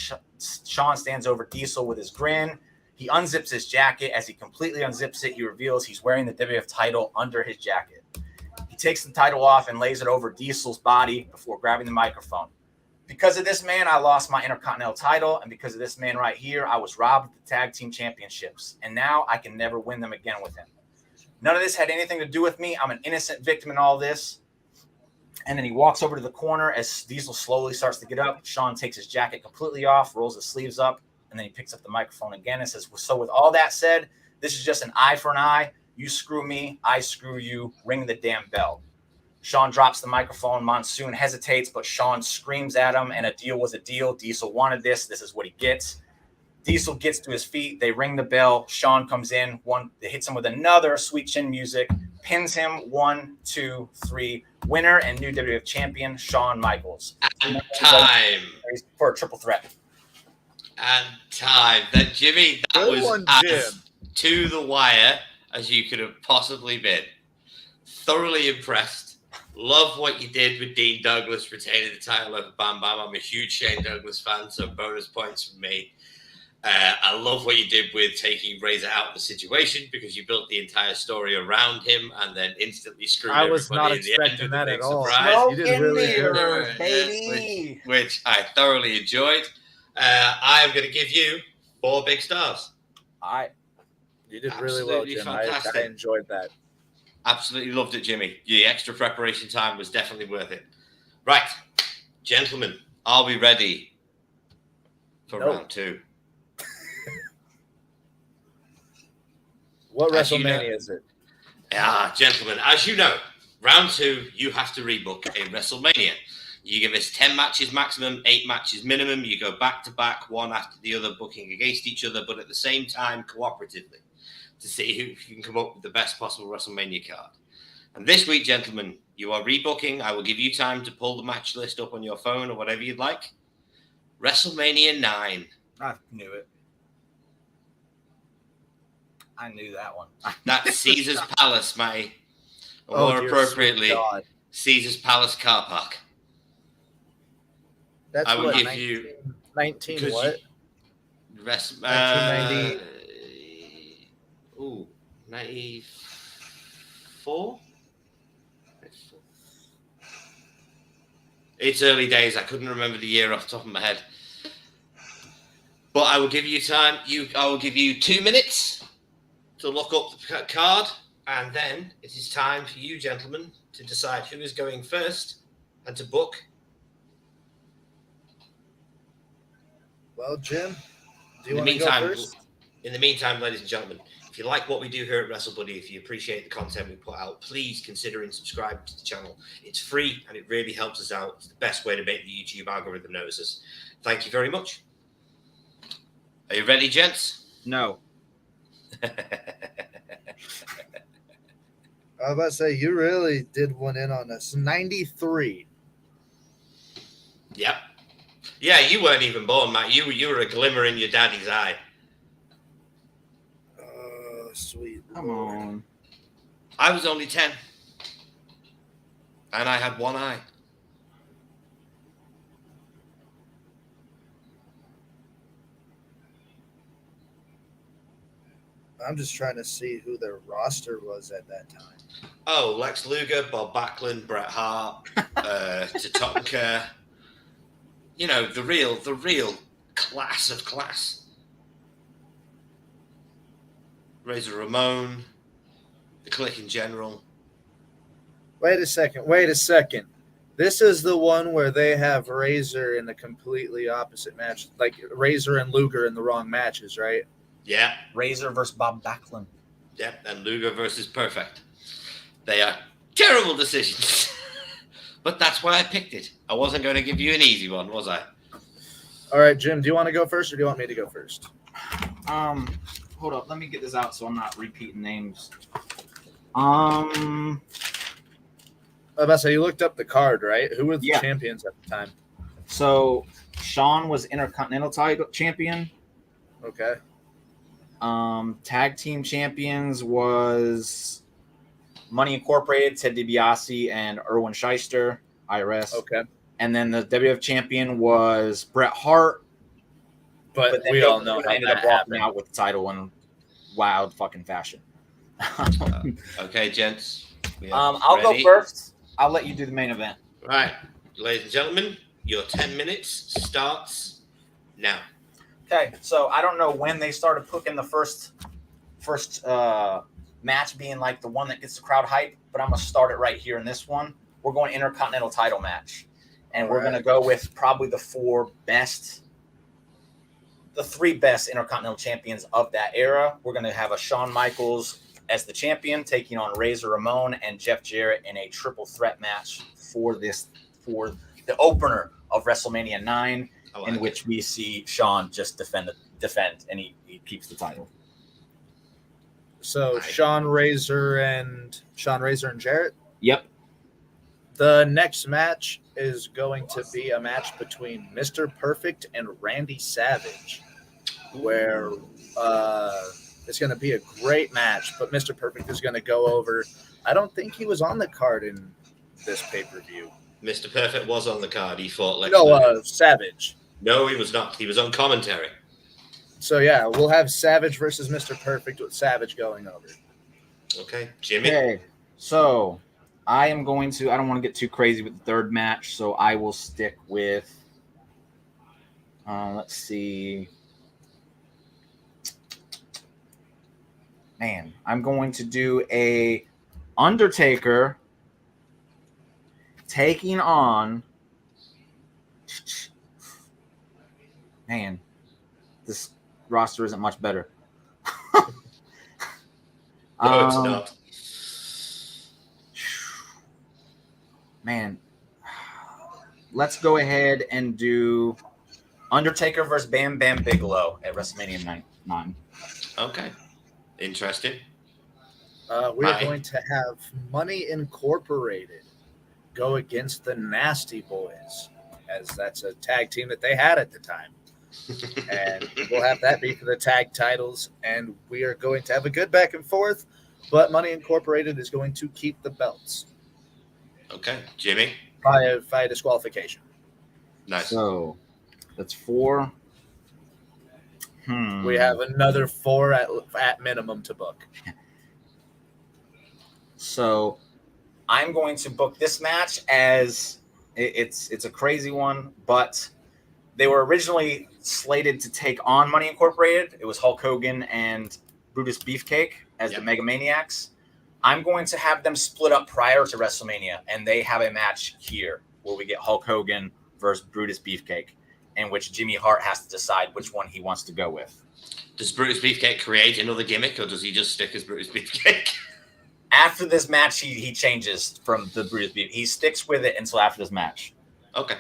Shawn stands over Diesel with his grin. He unzips his jacket. As he completely unzips it, he reveals he's wearing the WWF title under his jacket. He takes the title off and lays it over Diesel's body before grabbing the microphone. Because of this man, I lost my Intercontinental title, and because of this man right here, I was robbed of the Tag Team Championships, and now I can never win them again with him. None of this had anything to do with me. I'm an innocent victim in all this. And then he walks over to the corner as Diesel slowly starts to get up. Shawn takes his jacket completely off, rolls his sleeves up, and then he picks up the microphone again and says, so with all that said, this is just an eye for an eye. You screw me, I screw you, ring the damn bell. Shawn drops the microphone. Monsoon hesitates, but Shawn screams at him, and a deal was a deal. Diesel wanted this. This is what he gets. Diesel gets to his feet. They ring the bell. Shawn comes in. They hits him with another sweet chin music. Pins him. 1, 2, 3. Winner and new WWF champion, Shawn Michaels. And time. For a triple threat. And time. That Jimmy, that Good was one, as to the wire as you could have possibly been. Thoroughly impressed. Love what you did with Dean Douglas retaining the title over Bam Bam. I'm a huge Shane Douglas fan, so bonus points from me. I love what you did with taking Razor out of the situation because you built the entire story around him and then instantly screwed everybody. I was not expecting that at all. Surprise. You did really good, baby. Which I thoroughly enjoyed. I'm going to give you 4 big stars. You did really well, Jim. I enjoyed that. Absolutely loved it, Jimmy. The extra preparation time was definitely worth it. Right, gentlemen, are we ready for round 2? What WrestleMania is it? Gentlemen, as you know, round 2, you have to rebook a WrestleMania. You give us 10 matches maximum, 8 matches minimum. You go back to back, one after the other, booking against each other, but at the same time, cooperatively, to see who can come up with the best possible WrestleMania card. And this week, gentlemen, you are rebooking. I will give you time to pull the match list up on your phone or whatever you'd like. WrestleMania 9. I knew it. I knew that one. That's Caesar's Palace, Matty. Or more appropriately, Caesar's Palace car park. That's I will what, give 19, you 19 what? 1990. 94? It's early days. I couldn't remember the year off the top of my head. But I will give you time. I will give you 2 minutes to look up the card. And then it is time for you, gentlemen, to decide who is going first and to book. Well, Jim, do you want to go first? In the meantime, ladies and gentlemen, if you like what we do here at WrestleBuddy, if you appreciate the content we put out, please consider subscribing to the channel. It's free and it really helps us out. It's the best way to make the YouTube algorithm notice us. Thank you very much. Are you ready, gents? No. I was about to say, you really did one in on us. 93. Yep. Yeah, you weren't even born, Matt. You were a glimmer in your daddy's eye. Sweet. Come on. I was only 10. And I had one eye. I'm just trying to see who their roster was at that time. Oh, Lex Luger, Bob Backlund, Bret Hart, Tatanka. You know, the real class of class. Razor Ramon, the Clique in general. Wait a second. This is the one where they have Razor in the completely opposite match, like Razor and Luger in the wrong matches, right? Yeah. Razor versus Bob Backlund. Yeah, and Luger versus Perfect. They are terrible decisions. But that's why I picked it. I wasn't going to give you an easy one, was I? All right, Jim, do you want to go first or do you want me to go first? Hold up. Let me get this out so I'm not repeating names. I was about to say, you looked up the card, right? Who were the champions at the time? So Shawn was Intercontinental title champion. Okay. Tag team champions was Money Incorporated, Ted DiBiase, and Erwin Shyster, IRS. Okay. And then the WWF champion was Bret Hart. But we all know how ended that up walking happened. out with the title in wild fucking fashion. Okay, gents. I'll go first. I'll let you do the main event. Right. Ladies and gentlemen, your 10 minutes starts now. Okay, so I don't know when they started putting the first match being like the one that gets the crowd hype, but I'm going to start it right here in this one. We're going Intercontinental title match. And we're going to go with probably the 3 best Intercontinental champions of that era. We're going to have a Shawn Michaels as the champion, taking on Razor Ramon and Jeff Jarrett in a triple threat match for the opener of WrestleMania 9, in which we see Shawn just defend, and he keeps the title. So Shawn Razor and Jarrett. Yep. The next match is going to be a match between Mr. Perfect and Randy Savage, where it's going to be a great match, but Mr. Perfect is going to go over. I don't think he was on the card in this pay-per-view. Mr. Perfect was on the card. He fought Lex Luger. No, Savage. No, he was not. He was on commentary. So, yeah, we'll have Savage versus Mr. Perfect with Savage going over. Okay. Jimmy? Okay, so I am going to – I don't want to get too crazy with the third match, so I will stick with let's see. Man, I'm going to do a Undertaker taking on – man, this roster isn't much better. No, it's not. Man, let's go ahead and do Undertaker versus Bam Bam Bigelow at WrestleMania 9. Okay. Interesting. We're going to have Money Incorporated go against the Nasty Boys, as that's a tag team that they had at the time. And we'll have that be for the tag titles, and we are going to have a good back and forth, but Money Incorporated is going to keep the belts. Okay. Jimmy? By disqualification. Nice. So that's 4. We have another 4 at minimum to book. So I'm going to book this match as it's a crazy one, but they were originally slated to take on Money Incorporated. It was Hulk Hogan and Brutus Beefcake as the Megamaniacs. I'm going to have them split up prior to WrestleMania, and they have a match here where we get Hulk Hogan versus Brutus Beefcake, in which Jimmy Hart has to decide which one he wants to go with. Does Brutus Beefcake create another gimmick, or does he just stick as Brutus Beefcake? After this match, he changes from the Brutus Beefcake. He sticks with it until after this match. Okay.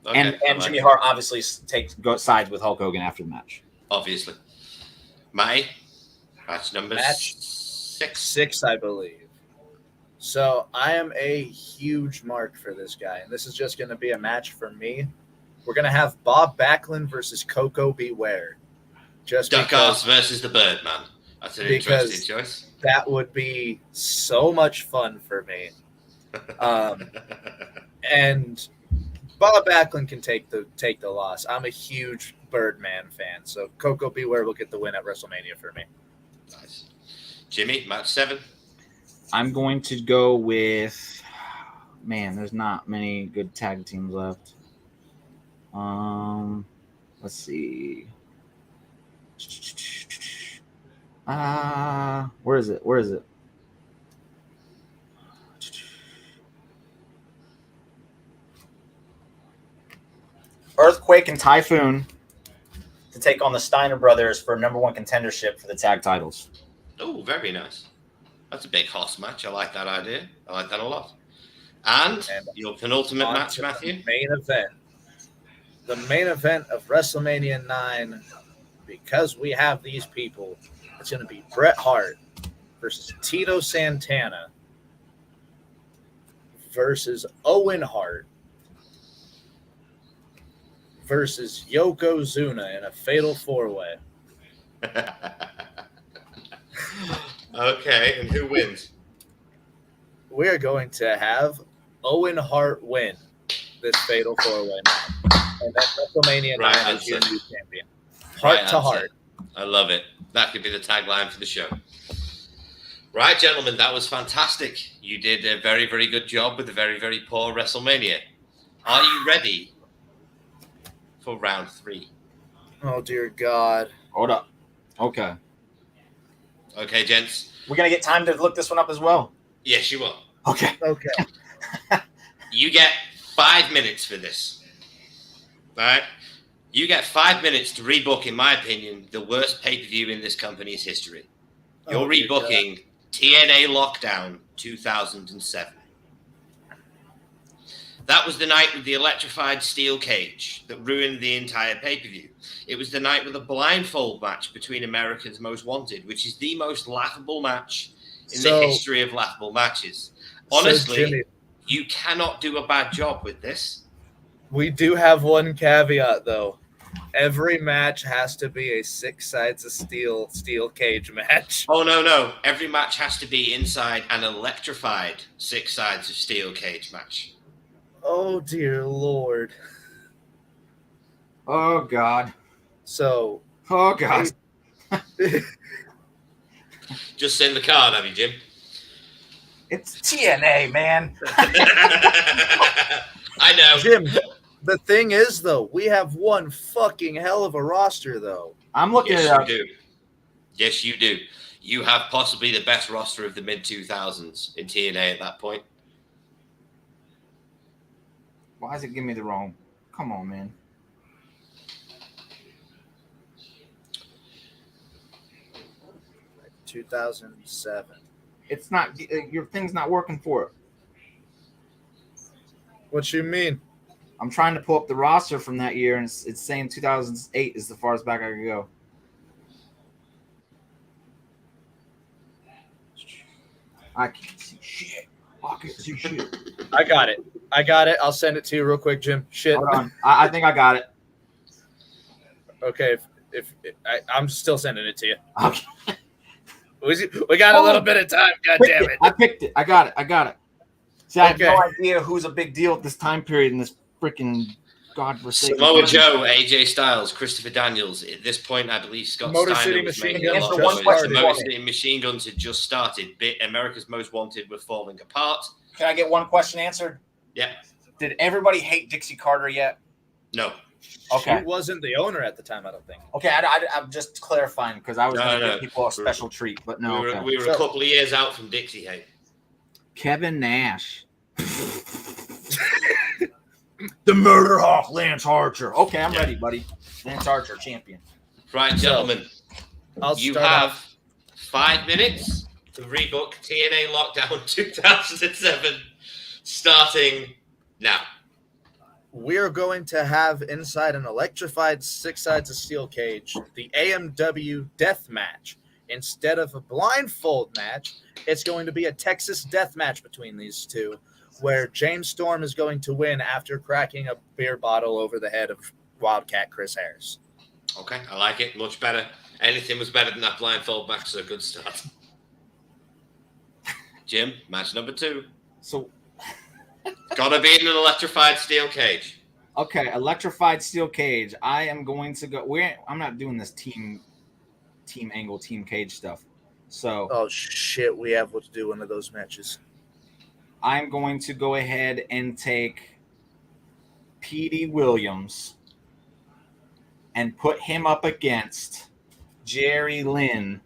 And Jimmy Hart obviously sides with Hulk Hogan after the match. Obviously. Matty? Match number 6, I believe. So I am a huge mark for this guy, and this is just going to be a match for me. We're going to have Bob Backlund versus Coco Beware. Duckars versus the Birdman. That's an interesting choice. That would be so much fun for me. And Bob Backlund can take the loss. I'm a huge Birdman fan, so Coco Beware will get the win at WrestleMania for me. Nice. Jimmy, match 7. I'm going to go with, man, there's not many good tag teams left. Let's see. Where is it? Earthquake and Typhoon to take on the Steiner brothers for number 1 contendership for the tag titles. Oh, very nice. That's a big horse match. I like that idea. I like that a lot. And your penultimate match, Matthew? The main event of WrestleMania 9, because we have these people, it's going to be Bret Hart versus Tito Santana versus Owen Hart versus Yokozuna in a fatal 4-way. Okay, and who wins? We're going to have Owen Hart win this fatal 4-way match. And that's WrestleMania 9 is your new champion. Heart to heart. I love it. That could be the tagline for the show. Right, gentlemen, that was fantastic. You did a very, very good job with a very, very poor WrestleMania. Are you ready for round 3? Oh, dear God. Hold up. Okay. Okay, gents. We're going to get time to look this one up as well. Yes, you will. Okay. You get 5 minutes for this. All right? You get 5 minutes to rebook, in my opinion, the worst pay-per-view in this company's history. You're rebooking TNA Lockdown 2007. That was the night with the electrified steel cage that ruined the entire pay-per-view. It was the night with a blindfold match between America's Most Wanted, which is the most laughable match in the history of laughable matches. Honestly, Jimmy, you cannot do a bad job with this. we do have one caveat, though. Every match has to be a 6 sides of steel cage match. Oh, no. Every match has to be inside an electrified 6 sides of steel cage match. Oh, dear Lord. Oh, God. So. Oh, God. Just send the card, have you, Jim? It's TNA, man. I know. Jim, the thing is, though, we have one fucking hell of a roster, though. I'm looking Yes, at it. you do. Yes, you do. You have possibly the best roster of the mid-2000s in TNA at that point. Why is it giving me the wrong? Come on, man. Like 2007. It's not. Your thing's not working for it. What you mean? I'm trying to pull up the roster from that year, and it's saying 2008 is the farthest back I could go. I can't see shit. I can't see shit. I got it. I'll send it to you real quick, Jim. Shit. Hold on. I think I got it. Okay. If I'm still sending it to you. Okay. We got a little bit of time. God damn it. I picked it. I got it. See, I have Okay. no idea who's a big deal at this time period in this freaking godforsaken. Samoa Joe, AJ Styles, Christopher Daniels. At this point, I believe Scott Motor Steiner City was Machine making a Guns lot just of one noise. question The for Motor me. City Machine Guns had just started. America's Most Wanted were falling apart. Can I get one question answered? Yeah. Did everybody hate Dixie Carter yet? No. Okay. She wasn't the owner at the time, I don't think. Okay, I'm just clarifying because I was going to give people a special treat, but no. We were a couple of years out from Dixie hate. Kevin Nash. The Murder Hawk, Lance Archer. Okay, I'm ready, buddy. Lance Archer, champion. Right, gentlemen. You start have off. 5 minutes to rebook TNA Lockdown 2007, starting now. We're going to have inside an electrified 6 sides of steel cage the AMW death match. Instead of a blindfold match, it's going to be a Texas death match between these two, where James Storm is going to win after cracking a beer bottle over the head of Wildcat Chris Harris. Okay, I like it. Much better. Anything was better than that blindfold match, so good start. Jim, match number 2. So, Gotta be in an electrified steel cage. okay, electrified steel cage. I am going to go. I'm not doing this team angle, team cage stuff. So, Oh, shit. We have to do one of those matches. I'm going to go ahead and take Petey Williams and put him up against Jerry Lynn.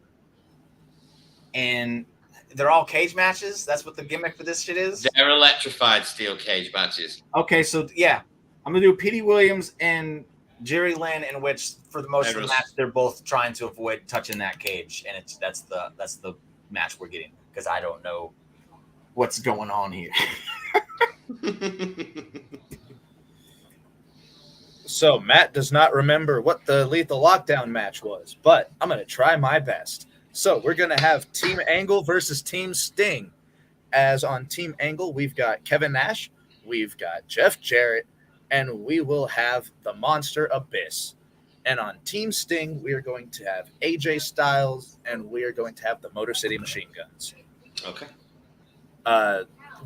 And they're all cage matches? That's what the gimmick for this shit is? They're electrified steel cage matches. Okay, so yeah. I'm going to do Petey Williams and Jerry Lynn, in which for the most of the match they're both trying to avoid touching that cage, and that's the match we're getting because I don't know what's going on here. So Matt does not remember what the Lethal Lockdown match was, but I'm going to try my best. So we're going to have Team Angle versus Team Sting. As on Team Angle, we've got Kevin Nash, we've got Jeff Jarrett, and we will have the Monster Abyss. And on Team Sting, we are going to have AJ Styles, and we are going to have the Motor City Machine Guns. Okay.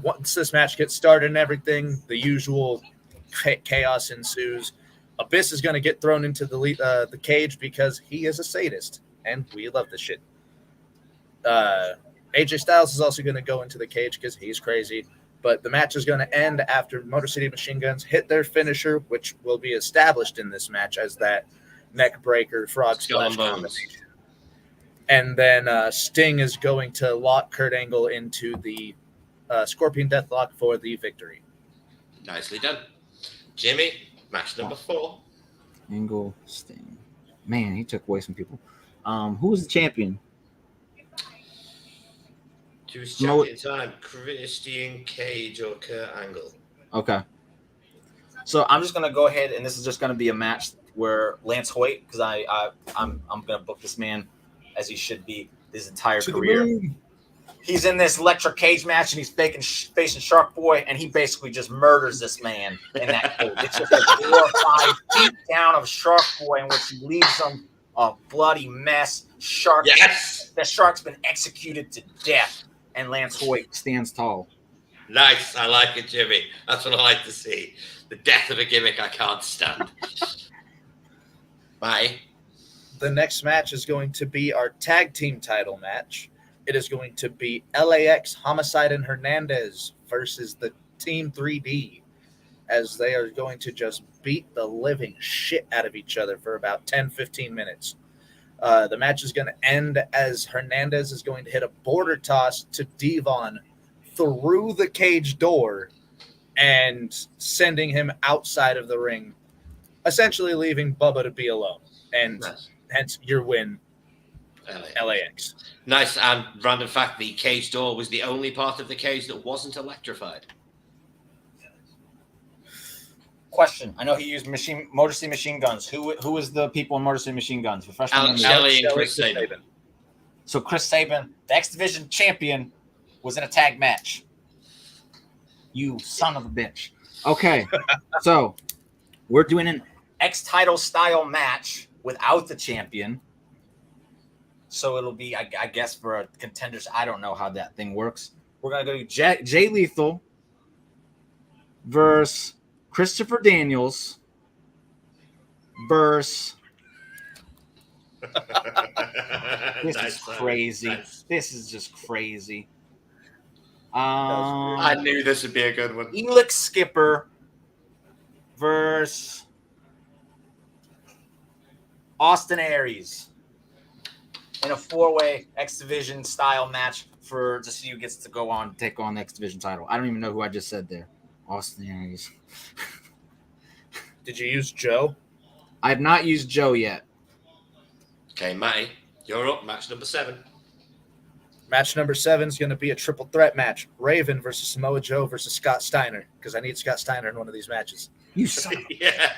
Once this match gets started and everything, the usual chaos ensues. Abyss is going to get thrown into the cage because he is a sadist, and we love this shit. AJ Styles is also going to go into the cage because he's crazy. But the match is going to end after Motor City Machine Guns hit their finisher, which will be established in this match as that neck breaker frog splash combination. And then Sting is going to lock Kurt Angle into the Scorpion Deathlock for the victory. Nicely done. Jimmy, match number 4. Angle, Sting. Man, he took away some people. Who was the champion? To his champion time, Christian Cage or Kurt Angle. Okay. So I'm just gonna go ahead, and this is just gonna be a match where Lance Hoyt, because I'm gonna book this man as he should be his entire career. He's in this electric cage match, and he's facing Shark Boy, and he basically just murders this man in that cage. It's just a glorified beat down of Shark Boy, in which he leaves him a bloody mess. The Shark's been executed to death, and Lance Hoyt stands tall. Nice, I like it, Jimmy. That's what I like to see. The death of a gimmick I can't stand. Bye. The next match is going to be our tag team title match. It is going to be LAX, Homicide, and Hernandez versus the Team 3D, as they are going to just beat the living shit out of each other for about 10-15 minutes. The match is going to end as Hernandez is going to hit a border toss to Devon through the cage door and sending him outside of the ring, essentially leaving Bubba to be alone. And hence your win, LAX. Nice. And random fact, the cage door was the only part of the cage that wasn't electrified. Question. I know he used Motor City Machine Guns. Who is the people in Motor City Machine Guns? Alex Shelley and Chris Sabin. So Chris Sabin, the X Division champion, was in a tag match. You son of a bitch. Okay. So we're doing an X title style match without the champion. So it'll be, I guess, for a contenders. I don't know how that thing works. We're going to go to Jay Lethal versus Christopher Daniels versus... This is crazy. Nice. This is just crazy. I knew this would be a good one. Elix Skipper versus Austin Aries in a 4-way X Division style match to see who gets to go on and take on the X Division title. I don't even know who I just said there. Austin Aries. Did you use Joe? I have not used Joe yet. Okay, Matty, you're up. Match number 7. Match number 7 is going to be a triple threat match. Raven versus Samoa Joe versus Scott Steiner, because I need Scott Steiner in one of these matches. You son of a... Yeah.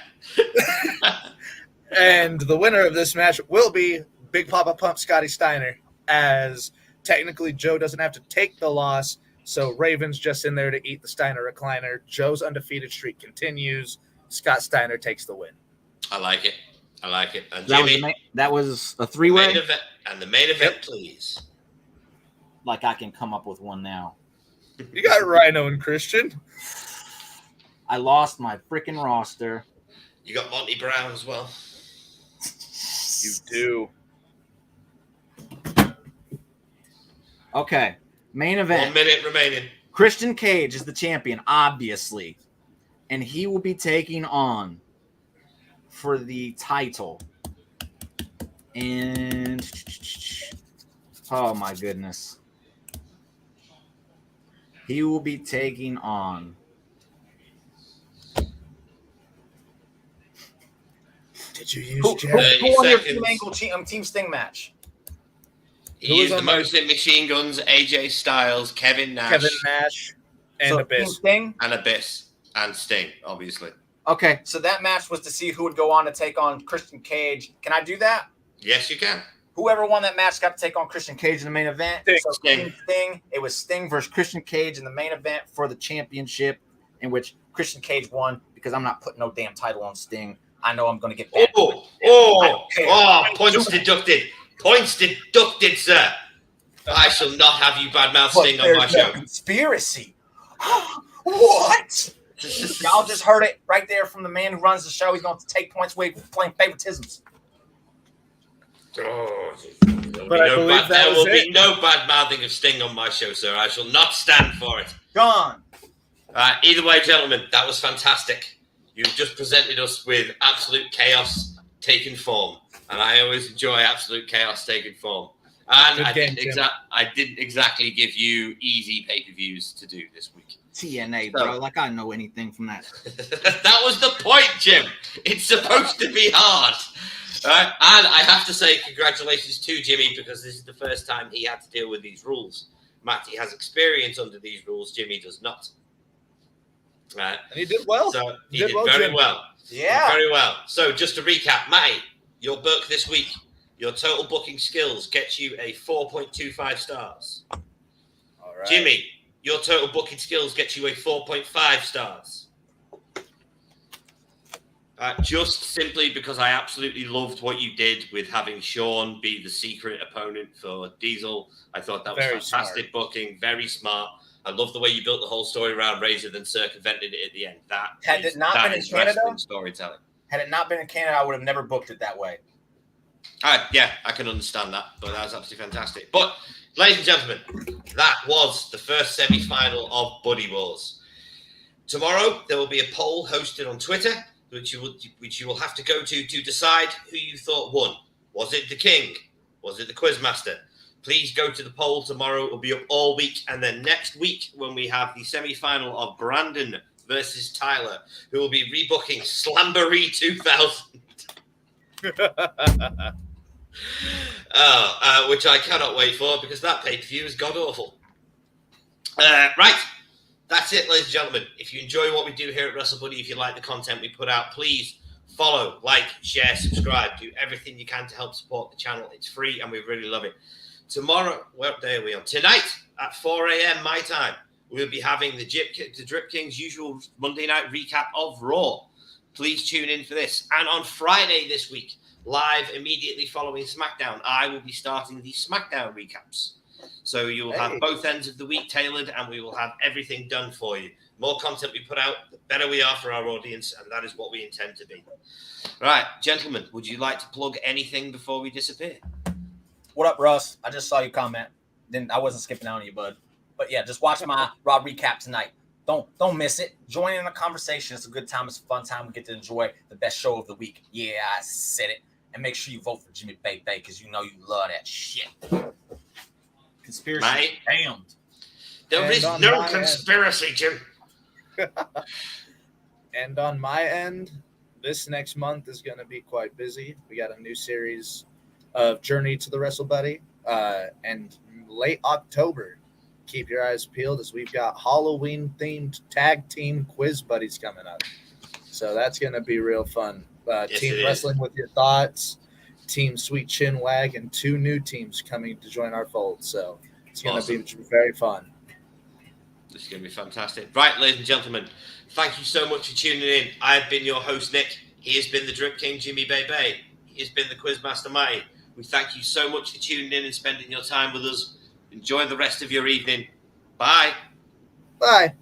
And the winner of this match will be Big Papa Pump Scotty Steiner, as technically Joe doesn't have to take the loss, so Raven's just in there to eat the Steiner recliner. Joe's undefeated streak continues. Scott Steiner takes the win. I like it. And Jimmy, that was a 3-way? And the main event, please. Like I can come up with one now. You got Rhino and Christian. I lost my freaking roster. You got Monty Brown as well. You do. Okay. Main event. 1 minute remaining. Christian Cage is the champion, obviously. And he will be taking on for the title. And oh my goodness. He will be taking on. Did you use who won your Team Sting match? He is the most in Machine Guns, AJ Styles, Kevin Nash, and Abyss. Sting? And Abyss. And Sting, obviously. Okay, so that match was to see who would go on to take on Christian Cage. Can I do that? Yes, you can. Whoever won that match got to take on Christian Cage in the main event. Sting. It was Sting versus Christian Cage in the main event for the championship, in which Christian Cage won because I'm not putting no damn title on Sting. I know I'm going to get bad. Points deducted. Points deducted, sir. I shall not have you badmouth Sting on my show. Conspiracy. What? Y'all just heard it right there from the man who runs the show. He's going to take points away for playing favoritisms. There will be no bad mouthing of Sting on my show, sir. I shall not stand for it. Gone. Either way, gentlemen, that was fantastic. You've just presented us with absolute chaos taking form, and I always enjoy absolute chaos taking form. And I didn't exactly give you easy pay-per-views to do this week. TNA, bro. Like I know anything from that. That was the point, Jim. It's supposed to be hard. Right? And I have to say congratulations to Jimmy, because this is the first time he had to deal with these rules. Matty has experience under these rules. Jimmy does not. And he did well. So he did very Jim. well. Yeah. Very well. So just to recap, Matty, your book this week, your total booking skills gets you a 4.25 stars. All right. Jimmy, your total booking skills gets you a 4.5 stars. Just simply because I absolutely loved what you did with having Shawn be the secret opponent for Diesel. I thought that was Very fantastic booking, very smart. I love the way you built the whole story around Razor, then circumvented it at the end. That is wrestling storytelling. Had it not been in Canada, I would have never booked it that way. Yeah, I can understand that, but that was absolutely fantastic. But, ladies and gentlemen, that was the first semi-final of Buddy Wars. Tomorrow, there will be a poll hosted on Twitter, which you will have to go to decide who you thought won. Was it the King? Was it the Quizmaster? Please go to the poll tomorrow. It will be up all week. And then next week, when we have the semi-final of Brandon versus Tyler, who will be rebooking Slamboree 2000. Which I cannot wait for because that pay-per-view is god-awful. Right. That's it, ladies and gentlemen. If you enjoy what we do here at WrestleBuddy, if you like the content we put out, please follow, like, share, subscribe. Do everything you can to help support the channel. It's free and we really love it. Tomorrow, what day are we on? Tonight at 4 a.m. my time, we'll be having the Drip King's usual Monday night recap of Raw. Please tune in for this. And on Friday this week, live immediately following SmackDown, I will be starting the SmackDown recaps. So you will have both ends of the week tailored and we will have everything done for you. More content we put out, the better we are for our audience, and that is what we intend to be. Right, gentlemen, would you like to plug anything before we disappear? What up, Russ? I just saw your comment. I wasn't skipping out on you, bud. But yeah, just watch my Raw recap tonight. Don't miss it. Join in the conversation. It's a good time. It's a fun time. We get to enjoy the best show of the week. Yeah, I said it. And make sure you vote for Jimmy Bay because you know you love that shit. Conspiracy damned. There is no conspiracy, Jim. And on my end, this next month is going to be quite busy. We got a new series of Journey to the WrestleBuddy. And late October, keep your eyes peeled as we've got Halloween-themed tag team quiz buddies coming up. So that's going to be real fun. Team Wrestling with Your Thoughts, Team Sweet Chin Wag, and 2 new teams coming to join our fold. So it's going to be very fun. This is going to be fantastic. Right, ladies and gentlemen, thank you so much for tuning in. I have been your host, Nick. He has been the Drip King, Jimmy Bebe. He has been the Quizmaster, Matty. We thank you so much for tuning in and spending your time with us. Enjoy the rest of your evening. Bye. Bye.